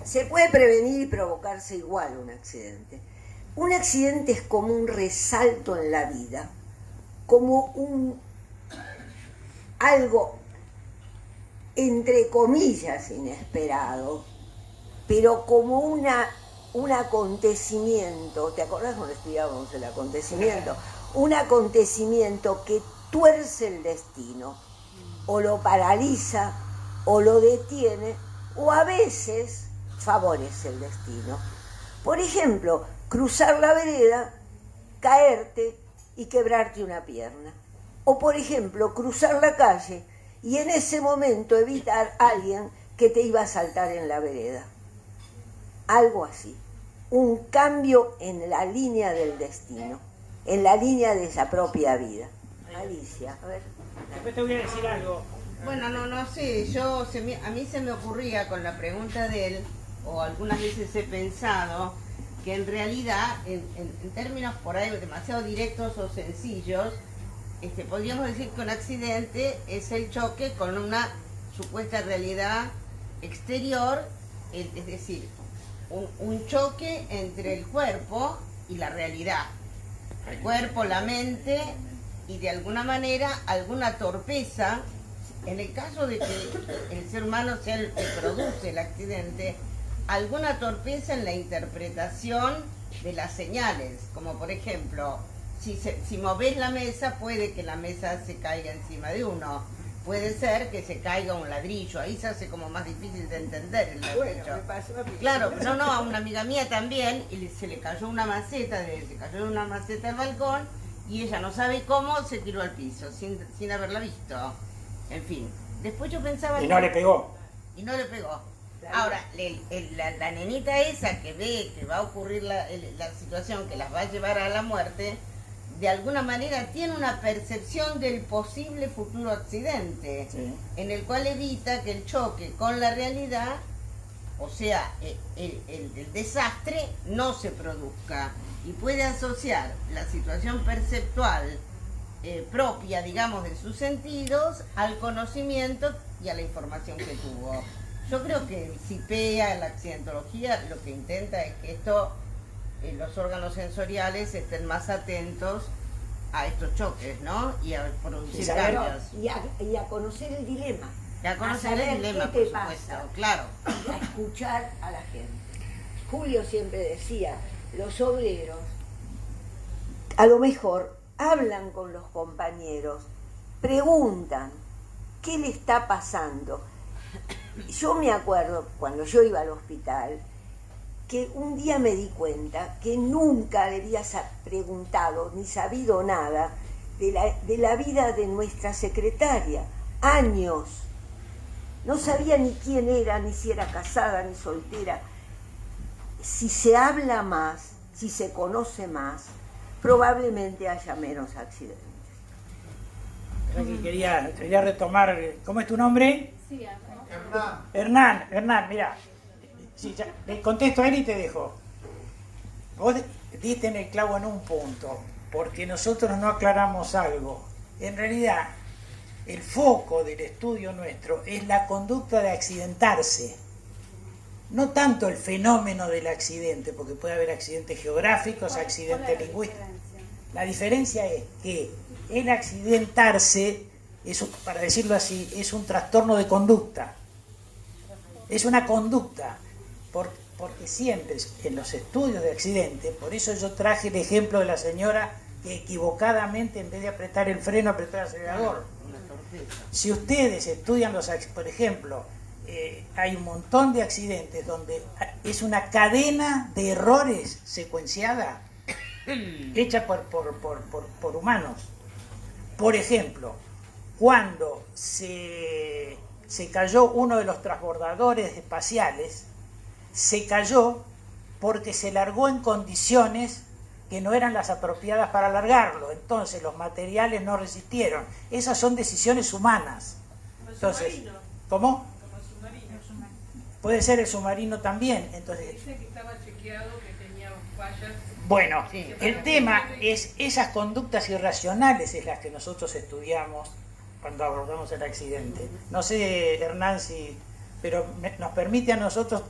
Se puede prevenir y provocarse igual un accidente. Un accidente es como un resalto en la vida, como algo entre comillas inesperado, pero como un acontecimiento. ¿Te acordás cuando estudiábamos el acontecimiento? Un acontecimiento que tuerce el destino, o lo paraliza, o lo detiene, o a veces favorece el destino. Por ejemplo, cruzar la vereda, caerte y quebrarte una pierna. O por ejemplo, cruzar la calle y en ese momento evitar a alguien que te iba a saltar en la vereda. Algo así. Un cambio en la línea del destino, en la línea de esa propia vida. Alicia, a ver. Después te voy a decir algo. Bueno, no sé, a mí se me ocurría con la pregunta de él, o algunas veces he pensado, que en realidad, en términos por ahí demasiado directos o sencillos, podríamos decir que un accidente es el choque con una supuesta realidad exterior, es decir, un choque entre el cuerpo y la realidad. El cuerpo, la mente y de alguna manera alguna torpeza. En el caso de que el ser humano sea el que produce el accidente, alguna torpeza en la interpretación de las señales, como por ejemplo, si movés la mesa, puede que la mesa se caiga encima de uno, puede ser que se caiga un ladrillo, ahí se hace como más difícil de entender el ladrillo. Claro, a una amiga mía también, y se le cayó una maceta del balcón, y ella no sabe cómo, se tiró al piso, sin haberla visto. En fin, después yo pensaba... Y no le pegó. Y no le pegó. Ahora, la nenita esa que ve que va a ocurrir la situación que las va a llevar a la muerte, de alguna manera tiene una percepción del posible futuro accidente, Sí. en el cual evita que el choque con la realidad, o sea, el desastre, no se produzca, y puede asociar la situación perceptual propia, digamos, de sus sentidos al conocimiento y a la información que tuvo. Yo creo que el CIPEA, la accidentología, lo que intenta es que los órganos sensoriales estén más atentos a estos choques, ¿no? Y a producir cambios. Y a conocer el dilema. Y a conocer saber el dilema, qué te por supuesto, pasa. claro. Y a escuchar a la gente. Julio siempre decía, los obreros a lo mejor hablan con los compañeros, preguntan qué le está pasando. Yo me acuerdo cuando yo iba al hospital que un día me di cuenta que nunca le había preguntado ni sabido nada de la vida de nuestra secretaria. Años. No sabía ni quién era, ni si era casada, ni soltera. Si se habla más, si se conoce más, probablemente haya menos accidentes. Quería retomar, ¿cómo es tu nombre? Sí, Hernán, mira, sí, le contesto a él y te dejo. Vos diste en el clavo en un punto, porque nosotros no aclaramos algo. En realidad, el foco del estudio nuestro es la conducta de accidentarse, no tanto el fenómeno del accidente, porque puede haber accidentes geográficos, accidentes lingüísticos. La diferencia es que el accidentarse, para decirlo así, es un trastorno de conducta. Es una conducta, porque siempre en los estudios de accidentes, por eso yo traje el ejemplo de la señora que equivocadamente, en vez de apretar el freno, apretó el acelerador. Si ustedes estudian por ejemplo, hay un montón de accidentes donde es una cadena de errores secuenciada, hecha por humanos. Por ejemplo, cuando se cayó uno de los transbordadores espaciales, se cayó porque se largó en condiciones que no eran las apropiadas para largarlo, entonces los materiales no resistieron. Esas son decisiones humanas. Entonces, ¿cómo? Como el submarino. Puede ser el submarino también. Entonces, Dice que estaba chequeado, que tenía fallas. bueno, el tema es esas conductas irracionales es las que nosotros estudiamos cuando abordamos el accidente. No sé, Hernán, pero nos permite a nosotros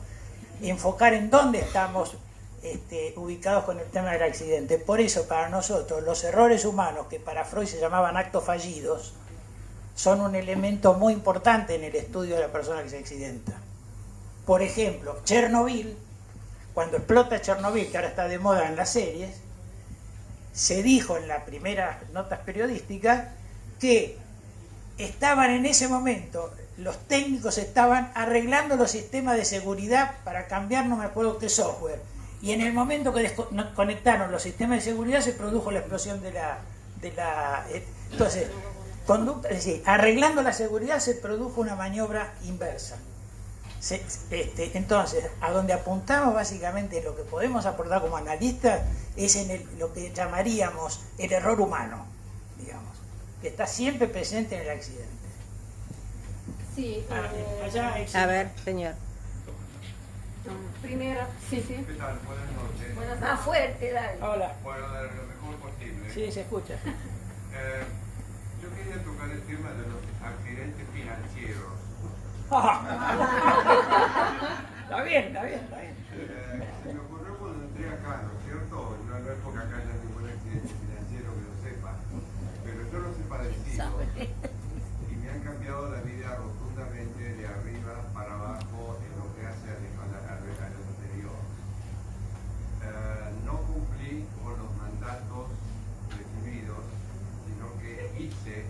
enfocar en dónde estamos ubicados con el tema del accidente. Por eso, para nosotros, los errores humanos, que para Freud se llamaban actos fallidos, son un elemento muy importante en el estudio de la persona que se accidenta. Por ejemplo, Chernobyl, cuando explota Chernobyl, que ahora está de moda en las series, se dijo en las primeras notas periodísticas que estaban en ese momento, los técnicos estaban arreglando los sistemas de seguridad para cambiar, no me acuerdo qué software, y en el momento que desconectaron los sistemas de seguridad se produjo la explosión de la entonces, conducta, es decir, arreglando la seguridad se produjo una maniobra inversa. Entonces, a donde apuntamos básicamente lo que podemos aportar como analistas es en lo que llamaríamos el error humano, digamos, que está siempre presente en el accidente. Sí, A ver, señor. primero, sí. ¿Qué tal? Buenas noches. Buenas Más fuerte, dale. Hola. Bueno, de lo mejor posible. Sí, se escucha. Yo quería tocar el tema de los accidentes financieros. Está bien. Se me ocurrió cuando entré acá, ¿no es cierto? No es porque acá haya ningún accidente financiero que lo sepa, pero yo los he padecido y me han cambiado la vida rotundamente de arriba para abajo en lo que hace al anterior. No cumplí con los mandatos recibidos, sino que hice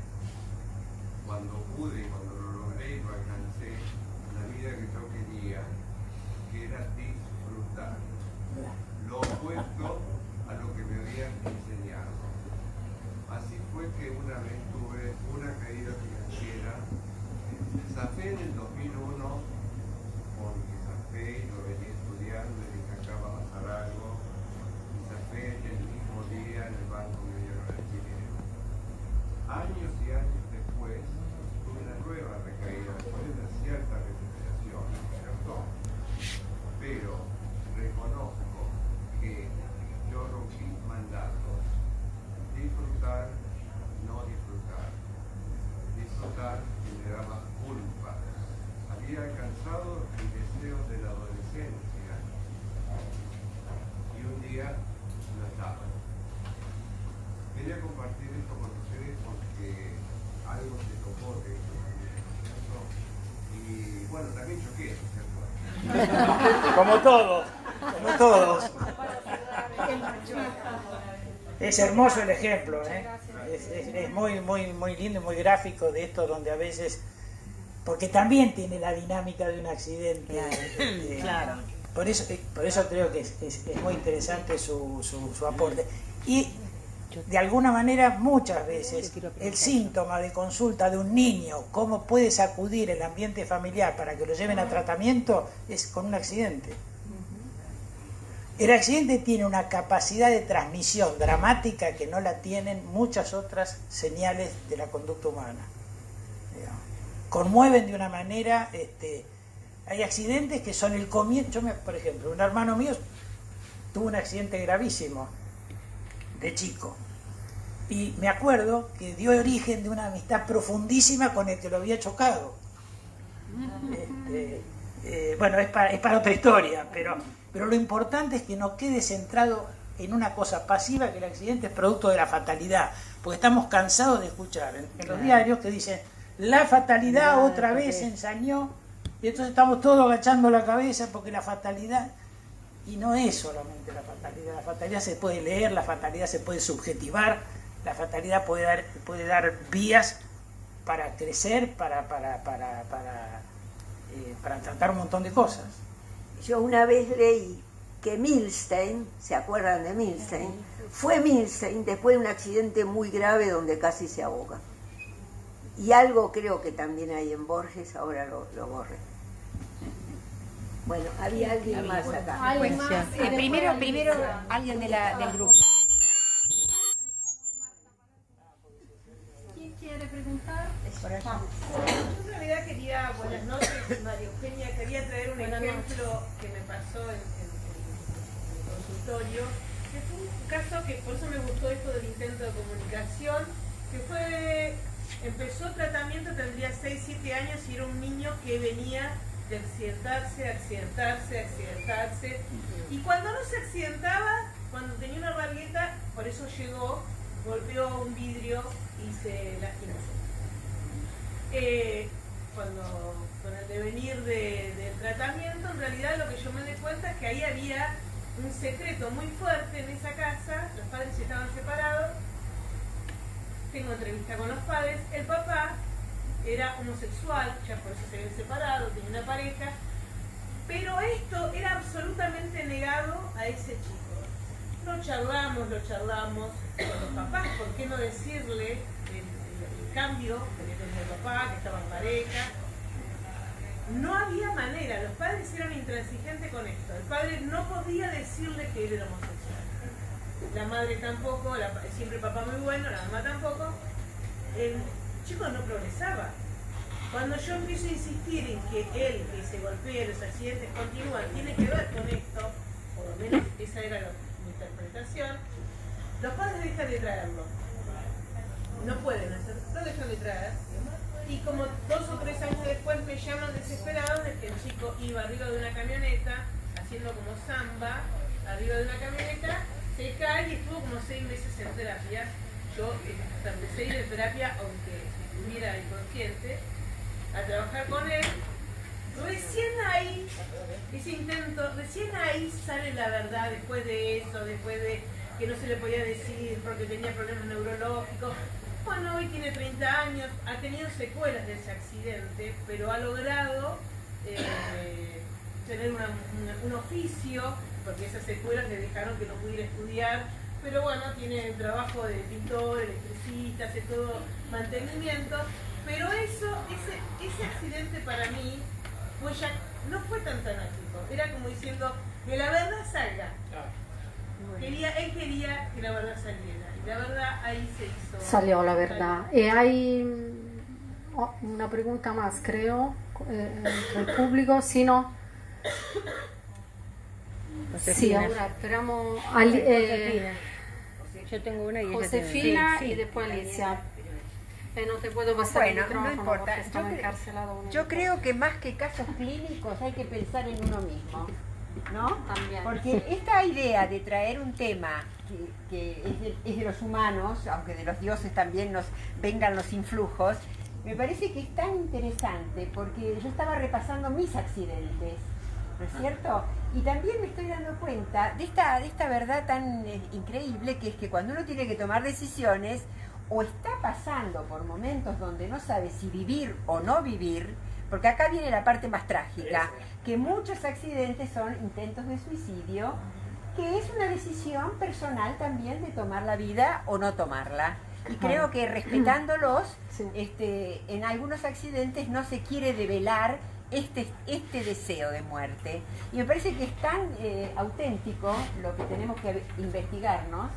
cuando pude, cuando lo logré y lo alcancé, la vida que yo quería, que era disfrutar. Lo opuesto a lo que me habían enseñado. Así fue que una vez tuve una caída financiera, zafé en el 2001, porque zafé, lo venía estudiando y dije acá va a pasar algo, y zafé el mismo día en el banco me dieron el quería compartir esto con ustedes porque algo se tocó de esto también, ¿no es cierto? Y bueno, también choqué, ¿no es cierto? Como todos, como todos. Es hermoso el ejemplo, ¿eh? Es muy lindo y muy gráfico de esto, donde a veces, porque también tiene la dinámica de un accidente. Claro. Por eso creo que es muy interesante su aporte. Y de alguna manera, muchas veces, el síntoma de consulta de un niño, cómo puede sacudir el ambiente familiar para que lo lleven a tratamiento, es con un accidente. El accidente tiene una capacidad de transmisión dramática que no la tienen muchas otras señales de la conducta humana. Conmueven de una manera, hay accidentes que son el comienzo. Por ejemplo, un hermano mío tuvo un accidente gravísimo de chico y me acuerdo que dio origen de una amistad profundísima con el que lo había chocado. Bueno, es para otra historia, pero lo importante es que no quede centrado en una cosa pasiva, que el accidente es producto de la fatalidad, porque estamos cansados de escuchar en los diarios que dicen la fatalidad otra vez se ensañó, y entonces estamos todos agachando la cabeza porque la fatalidad, y no es solamente la fatalidad se puede leer, la fatalidad se puede subjetivar, la fatalidad puede dar vías para crecer, para tratar un montón de cosas. Yo una vez leí que Milstein, ¿se acuerdan de Milstein? Fue Milstein después de un accidente muy grave donde casi se ahoga. Y algo creo que también hay en Borges, ahora lo borré. Bueno, había alguien más acá. Primero alguien del grupo. ¿Quién quiere preguntar? Yo en realidad quería, buenas noches, María Eugenia, quería traer un ejemplo que me pasó en el consultorio, que fue un caso que, por eso me gustó esto del intento de comunicación, que empezó tratamiento, tendría 6, 7 años y era un niño que venía de accidentarse, y cuando no se accidentaba, cuando tenía una bargueta, por eso llegó, golpeó un vidrio y se lastimó. Con el devenir del tratamiento, en realidad lo que yo me di cuenta es que ahí había un secreto muy fuerte en esa casa, los padres estaban separados, tengo entrevista con los padres, el papá era homosexual, ya por eso se habían separado, tenía una pareja, pero esto era absolutamente negado a ese chico. Lo charlamos con los papás, ¿por qué no decirle el cambio que tenía el papá, que estaba en pareja? No había manera, los padres eran intransigentes con esto. El padre no podía decirle que él era homosexual. La madre tampoco, siempre papá muy bueno, la mamá tampoco. El chico no progresaba. Cuando yo empiezo a insistir en que él, que se golpea, los accidentes continúan, tiene que ver con esto, por lo menos esa era mi interpretación, los padres dejan de traerlo. No pueden hacerlo, lo dejan de traer. Y como 2 o 3 años después me llaman desesperados de que el chico iba arriba de una camioneta, haciendo como samba, arriba de una camioneta, se cae y estuvo como 6 meses en terapia. Yo empecé a ir en terapia, aunque estuviera inconsciente, a trabajar con él. Recién ahí, ese intento, recién ahí sale la verdad, después de eso, después de que no se le podía decir porque tenía problemas neurológicos. Bueno, hoy tiene 30 años, ha tenido secuelas de ese accidente, pero ha logrado tener un oficio, porque esas secuelas le dejaron que no pudiera estudiar, pero bueno, tiene trabajo de pintor, electricista, hace todo mantenimiento, pero ese accidente para mí pues ya no fue tan trágico, era como diciendo que la verdad salga. Él quería que la verdad saliera, y la verdad ahí se hizo. Salió la verdad. Y hay una pregunta más, creo, del público, si no. Sí, ahora esperamos a yo tengo una y Josefina sí, y después Alicia. No te puedo pasar el micrófono, no importa. porque están encarcelados. Yo creo que más que casos clínicos hay que pensar en uno mismo. ¿no? También. Porque esta idea de traer un tema que es de los humanos, aunque de los dioses también nos vengan los influjos, me parece que es tan interesante porque yo estaba repasando mis accidentes, ¿no es cierto? Y también me estoy dando cuenta de esta verdad tan increíble, que es que cuando uno tiene que tomar decisiones, o está pasando por momentos donde no sabe si vivir o no vivir, porque acá viene la parte más trágica, que muchos accidentes son intentos de suicidio, que es una decisión personal también de tomar la vida o no tomarla. Y creo que respetándolos, en algunos accidentes no se quiere develar este deseo de muerte. Y me parece que es tan auténtico lo que tenemos que investigarnos,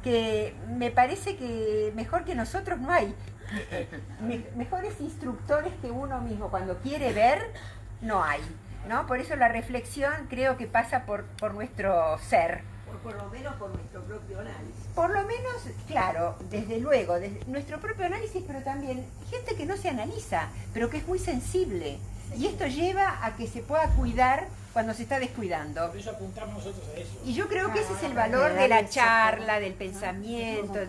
que me parece que mejor que nosotros no hay. Mejores instructores que uno mismo cuando quiere ver, no hay, ¿no? Por eso la reflexión creo que pasa por nuestro ser. Por lo menos por nuestro propio análisis. Por lo menos, claro, desde luego, desde nuestro propio análisis, pero también gente que no se analiza, pero que es muy sensible. Y esto lleva a que se pueda cuidar cuando se está descuidando. Por eso apuntamos nosotros a eso. Y yo creo que ese es el valor de la charla, del pensamiento,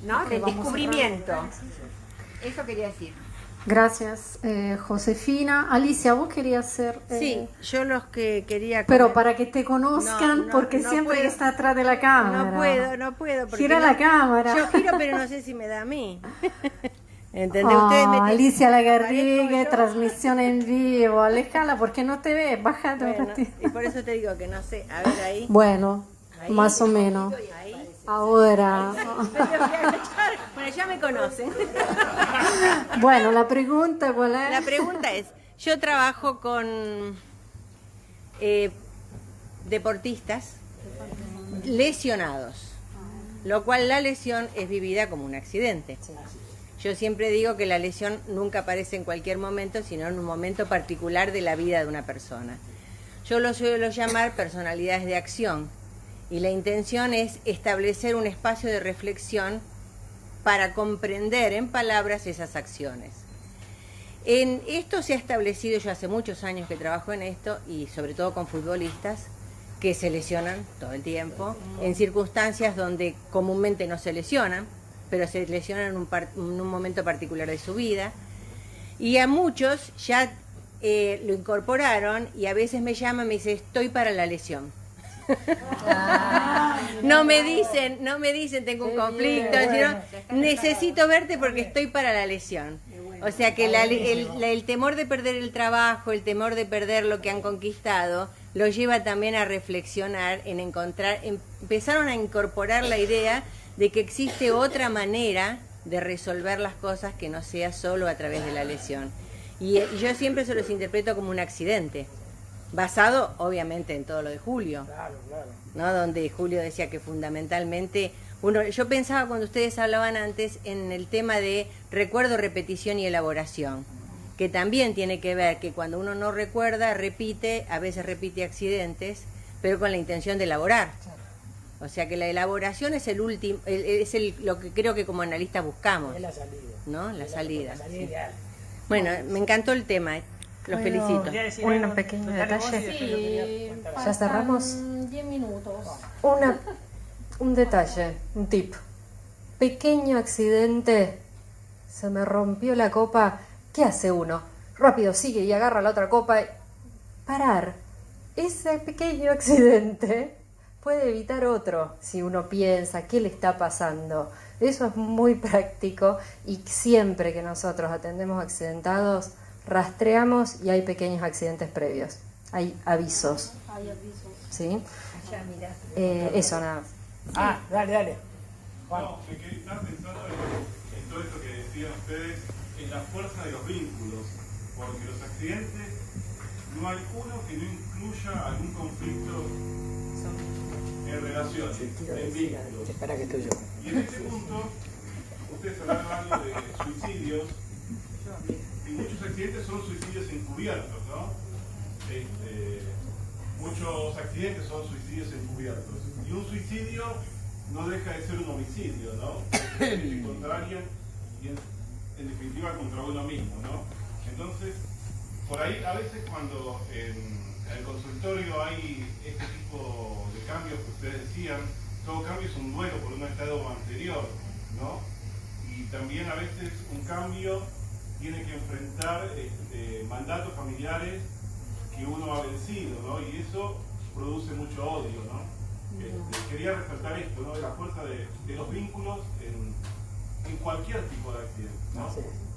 ¿no? Del descubrimiento. Eso quería decir. Gracias, Josefina. Alicia, vos querías hacer... Sí, yo los que quería... Pero para que te conozcan, porque no siempre puedo, está atrás de la cámara. No puedo. Gira la cámara. Yo giro, pero no sé si me da a mí. ¿Entendés? Ustedes me Alicia Lagarrigue, transmisión en vivo. Alejala, porque no te ve. Bájate un ratito. Y por eso te digo que no sé. A ver ahí. Bueno, ahí, más o menos. Ahí. Ahora. Bueno, ya me conocen. Bueno, la pregunta, ¿cuál es? La pregunta es, yo trabajo con deportistas lesionados, lo cual la lesión es vivida como un accidente. Yo siempre digo que la lesión nunca aparece en cualquier momento, sino en un momento particular de la vida de una persona. Yo lo suelo llamar personalidades de acción, y la intención es establecer un espacio de reflexión para comprender en palabras esas acciones. En esto se ha establecido, yo hace muchos años que trabajo en esto, y sobre todo con futbolistas que se lesionan todo el tiempo, en circunstancias donde comúnmente no se lesionan, pero se lesionan en un momento particular de su vida. Y a muchos ya lo incorporaron, y a veces me llaman y me dicen, estoy para la lesión. No me dicen tengo un conflicto, sino necesito verte porque estoy para la lesión. O sea que el temor de perder el trabajo, el temor de perder lo que han conquistado, lo lleva también a reflexionar, empezaron a incorporar la idea de que existe otra manera de resolver las cosas que no sea solo a través de la lesión. Y yo siempre se los interpreto como un accidente, basado obviamente en todo lo de Julio, ¿no? Donde Julio decía que fundamentalmente yo pensaba cuando ustedes hablaban antes en el tema de recuerdo, repetición y elaboración, que también tiene que ver que cuando uno no recuerda, repite, a veces repite accidentes, pero con la intención de elaborar. O sea que la elaboración es lo que creo que como analistas buscamos. Es la salida. ¿No? La salida. Sí. Ideal. Bueno, me encantó el tema. Los felicito. Un pequeño detalle. Sí, ¿Ya cerramos? 10 minutos. Un detalle, un tip. Pequeño accidente, se me rompió la copa. ¿Qué hace uno? Rápido sigue y agarra la otra copa. Parar. Ese pequeño accidente puede evitar otro si uno piensa qué le está pasando. Eso es muy práctico, y siempre que nosotros atendemos accidentados, rastreamos y hay pequeños accidentes previos. Hay avisos. ¿Sí? Allá, mira. Eso nada. Dale. Juan. No, me quedé pensando en todo esto que decían ustedes, en la fuerza de los vínculos, porque los accidentes, no hay uno que no incluya algún conflicto en relaciones, en vínculos. Espera que estoy yo. Y en este punto, ustedes hablaron algo de suicidios, y muchos accidentes son suicidios encubiertos, ¿no? Muchos accidentes son suicidios encubiertos. Y un suicidio no deja de ser un homicidio, ¿no? Es contra alguien y en definitiva contra uno mismo, ¿no? Entonces, por ahí a veces cuando en en el consultorio hay este tipo de cambios que ustedes decían. Todo cambio es un duelo por un estado anterior, ¿no? Y también a veces un cambio tiene que enfrentar mandatos familiares que uno ha vencido, ¿no? Y eso produce mucho odio, ¿no? Quería resaltar esto, ¿no? De la fuerza de los vínculos en cualquier tipo de accidente, ¿no?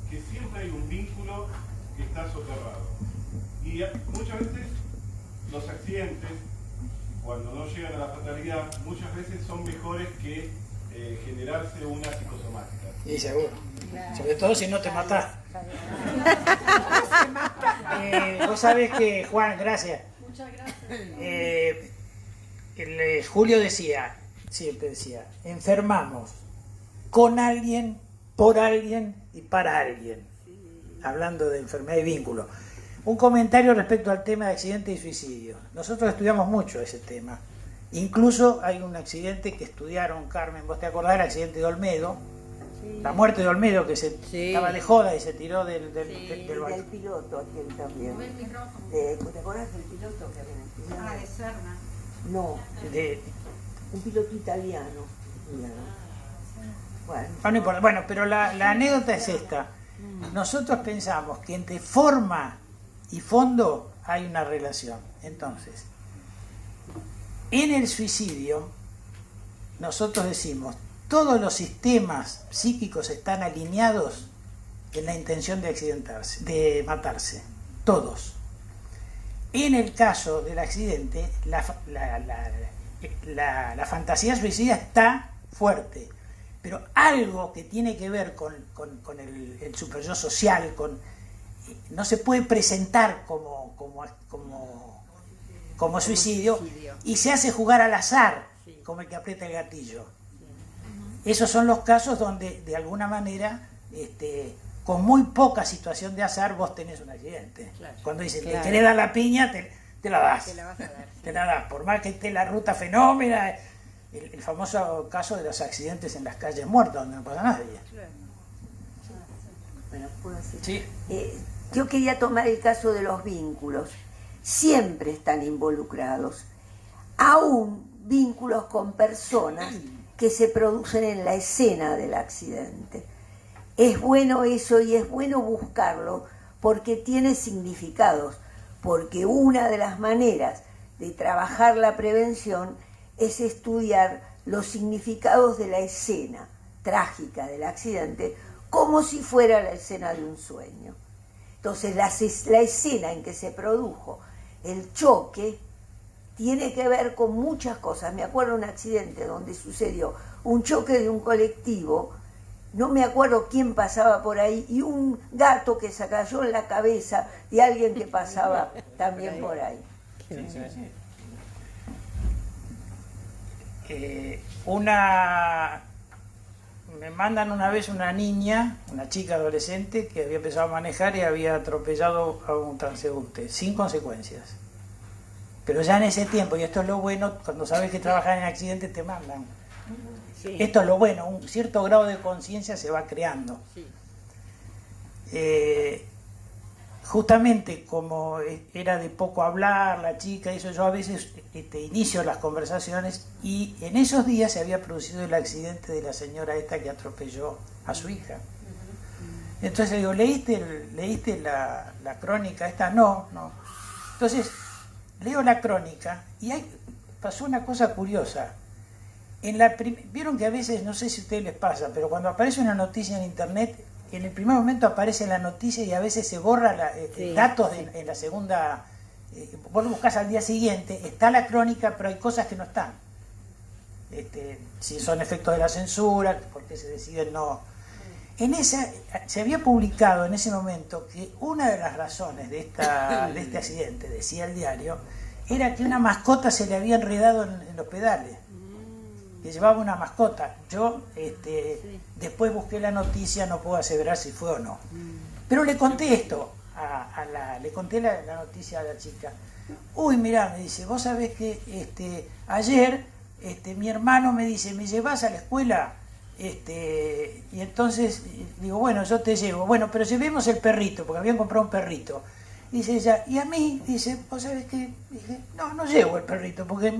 Que siempre hay un vínculo que está soterrado. Y muchas veces los accidentes, cuando no llegan a la fatalidad, muchas veces son mejores que generarse una psicosomática. Y seguro. Sobre todo si no te matás. Vos sabés que, Juan, gracias. Muchas gracias. Julio decía, siempre decía, enfermamos con alguien, por alguien y para alguien. Hablando de enfermedad y vínculo. Un comentario respecto al tema de accidente y suicidio. Nosotros estudiamos mucho ese tema. Incluso hay un accidente que estudiaron, Carmen, vos te acordás del accidente de Olmedo, la muerte de Olmedo, que estaba de joda y se tiró del balcón. Del piloto aquel también. ¿Te acordás del piloto que había? De Serna. No, un piloto italiano. Bueno, pero la anécdota es esta. Nosotros pensamos que entre forma y fondo hay una relación. Entonces, en el suicidio, nosotros decimos, todos los sistemas psíquicos están alineados en la intención de accidentarse, de matarse. Todos. En el caso del accidente, la fantasía suicida está fuerte. Pero algo que tiene que ver con el superyo social, no se puede presentar como suicidio y se hace jugar al azar, como el que aprieta el gatillo. Esos son los casos donde de alguna manera, con muy poca situación de azar, vos tenés un accidente. Cuando dicen, te querés dar la piña, te la das. Te la vas a dar. Te la das, por más que esté la ruta fenómena. El famoso caso de los accidentes en las calles muertas, donde no pasa nadie. Bueno, ¿puedo decir? Sí. Yo quería tomar el caso de los vínculos. Siempre están involucrados. Aún vínculos con personas que se producen en la escena del accidente. Es bueno eso y es bueno buscarlo porque tiene significados. Porque una de las maneras de trabajar la prevención es estudiar los significados de la escena trágica del accidente como si fuera la escena de un sueño. Entonces la escena en que se produjo el choque tiene que ver con muchas cosas. Me acuerdo de un accidente donde sucedió un choque de un colectivo, no me acuerdo quién pasaba por ahí, y un gato que se cayó en la cabeza de alguien que pasaba también por ahí. Me mandan una vez una niña, una chica adolescente que había empezado a manejar y había atropellado a un transeúnte, sin consecuencias. Pero ya en ese tiempo, y esto es lo bueno, cuando sabes que trabajas en accidentes te mandan. Esto es lo bueno, un cierto grado de conciencia se va creando. Justamente como era de poco hablar la chica, eso yo a veces inicio las conversaciones, y en esos días se había producido el accidente de la señora esta que atropelló a su hija. Entonces le digo, ¿leíste la crónica esta? No. Entonces leo la crónica y pasó una cosa curiosa. Vieron que a veces, no sé si a ustedes les pasa, pero cuando aparece una noticia en internet, en el primer momento aparece la noticia y a veces se borra datos en la segunda. Vos lo buscás al día siguiente, está la crónica, pero hay cosas que no están. Si son efectos de la censura, porque se deciden no. Se había publicado en ese momento que una de las razones de este accidente, decía el diario, era que una mascota se le había enredado en los pedales, que llevaba una mascota. Yo después busqué la noticia, no puedo aseverar si fue o no. Pero le conté esto, le conté la noticia a la chica. Uy, mirá, me dice, vos sabés que ayer mi hermano me dice, ¿me llevas a la escuela? Y entonces digo, bueno, yo te llevo. Bueno, pero llevemos el perrito, porque habían comprado un perrito. Dice ella, y a mí, dice, vos sabés que, dije, no llevo el perrito, porque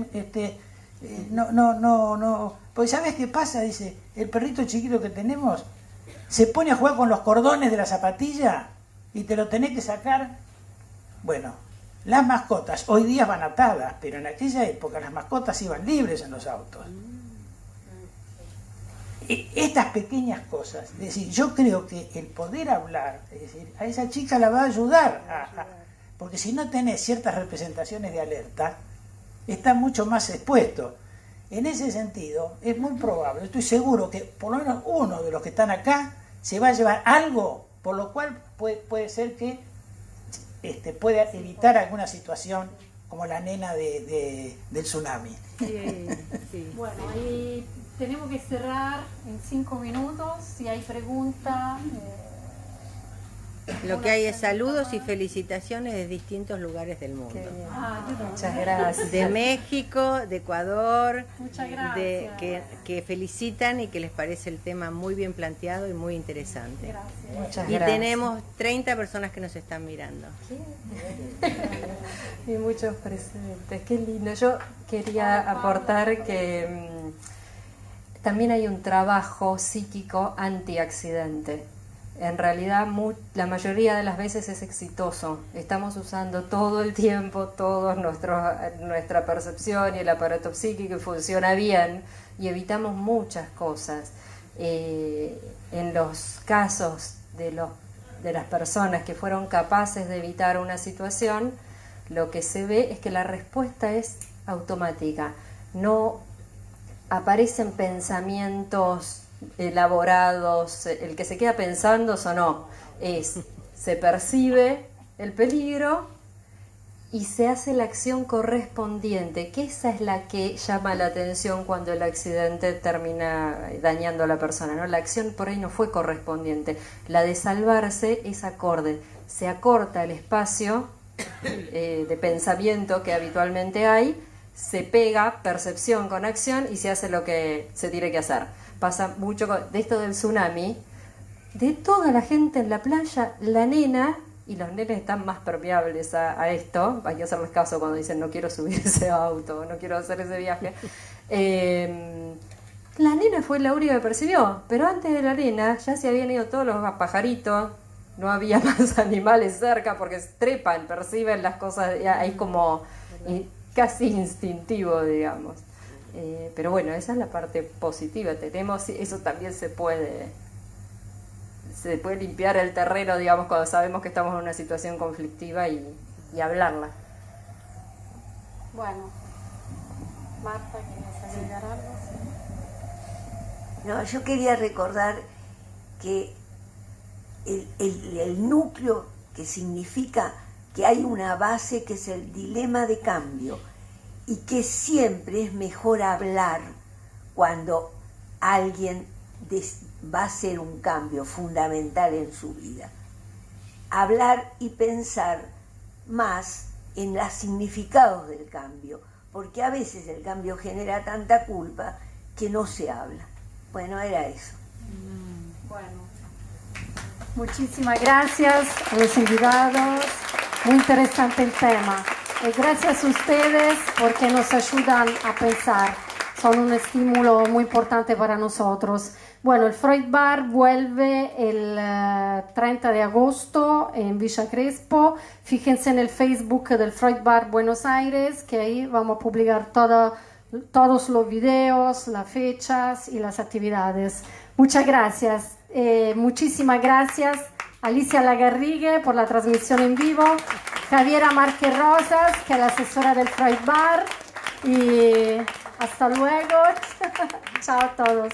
no, porque ¿sabés qué pasa? Dice, el perrito chiquito que tenemos se pone a jugar con los cordones de la zapatilla y te lo tenés que sacar. Bueno, las mascotas hoy día van atadas, pero en aquella época las mascotas iban libres en los autos. Estas pequeñas cosas, es decir, yo creo que el poder hablar, es decir, a esa chica la va a ayudar, porque si no tenés ciertas representaciones de alerta, está mucho más expuesto. En ese sentido, es muy probable, estoy seguro que por lo menos uno de los que están acá se va a llevar algo, por lo cual puede ser que pueda evitar alguna situación como la nena del tsunami. Sí, sí. Bueno, ahí tenemos que cerrar en 5 minutos. Si hay preguntas. Lo que hay es saludos y felicitaciones de distintos lugares del mundo. Muchas gracias. De México, de Ecuador, muchas gracias. Que felicitan y que les parece el tema muy bien planteado y muy interesante. Gracias. Muchas y gracias. Tenemos 30 personas que nos están mirando. Y muchos presentes. Qué lindo. Yo quería aportar que también hay un trabajo psíquico antiaccidente. En realidad, la mayoría de las veces es exitoso. Estamos usando todo el tiempo, nuestra percepción y el aparato psíquico y funciona bien y evitamos muchas cosas. En los casos de las personas que fueron capaces de evitar una situación, lo que se ve es que la respuesta es automática. No aparecen pensamientos elaborados, el que se queda pensando o no, se percibe el peligro y se hace la acción correspondiente, que esa es la que llama la atención cuando el accidente termina dañando a la persona, ¿no? La acción por ahí no fue correspondiente, la de salvarse es acorde, se acorta el espacio de pensamiento que habitualmente hay, se pega percepción con acción y se hace lo que se tiene que hacer. Pasa mucho de esto del tsunami, de toda la gente en la playa, la nena, y los nenes están más permeables a esto, hay que hacerles caso cuando dicen no quiero subir ese auto, no quiero hacer ese viaje. La nena fue la única que percibió, pero antes de la nena ya se habían ido todos los pajaritos, no había más animales cerca porque trepan, perciben las cosas, hay como casi instintivo, digamos. Pero bueno, esa es la parte positiva. Tenemos, eso también se puede limpiar el terreno, digamos, cuando sabemos que estamos en una situación conflictiva y hablarla. Bueno, Marta, ¿querías agregar algo? No, yo quería recordar que el núcleo que significa que hay una base que es el dilema de cambio y que siempre es mejor hablar cuando alguien va a hacer un cambio fundamental en su vida. Hablar y pensar más en los significados del cambio, porque a veces el cambio genera tanta culpa que no se habla. Bueno, era eso. Bueno, muchísimas gracias a los invitados. Muy interesante el tema. Gracias a ustedes porque nos ayudan a pensar. Son un estímulo muy importante para nosotros. Bueno, el Freud Bar vuelve el 30 de agosto en Villa Crespo. Fíjense en el Facebook del Freud Bar Buenos Aires, que ahí vamos a publicar todos los videos, las fechas y las actividades. Muchas gracias. Muchísimas gracias Alicia Lagarrigue por la transmisión en vivo, Javiera Márquez Rosas, que es la asesora del Freud Bar, y hasta luego. Chao a todos.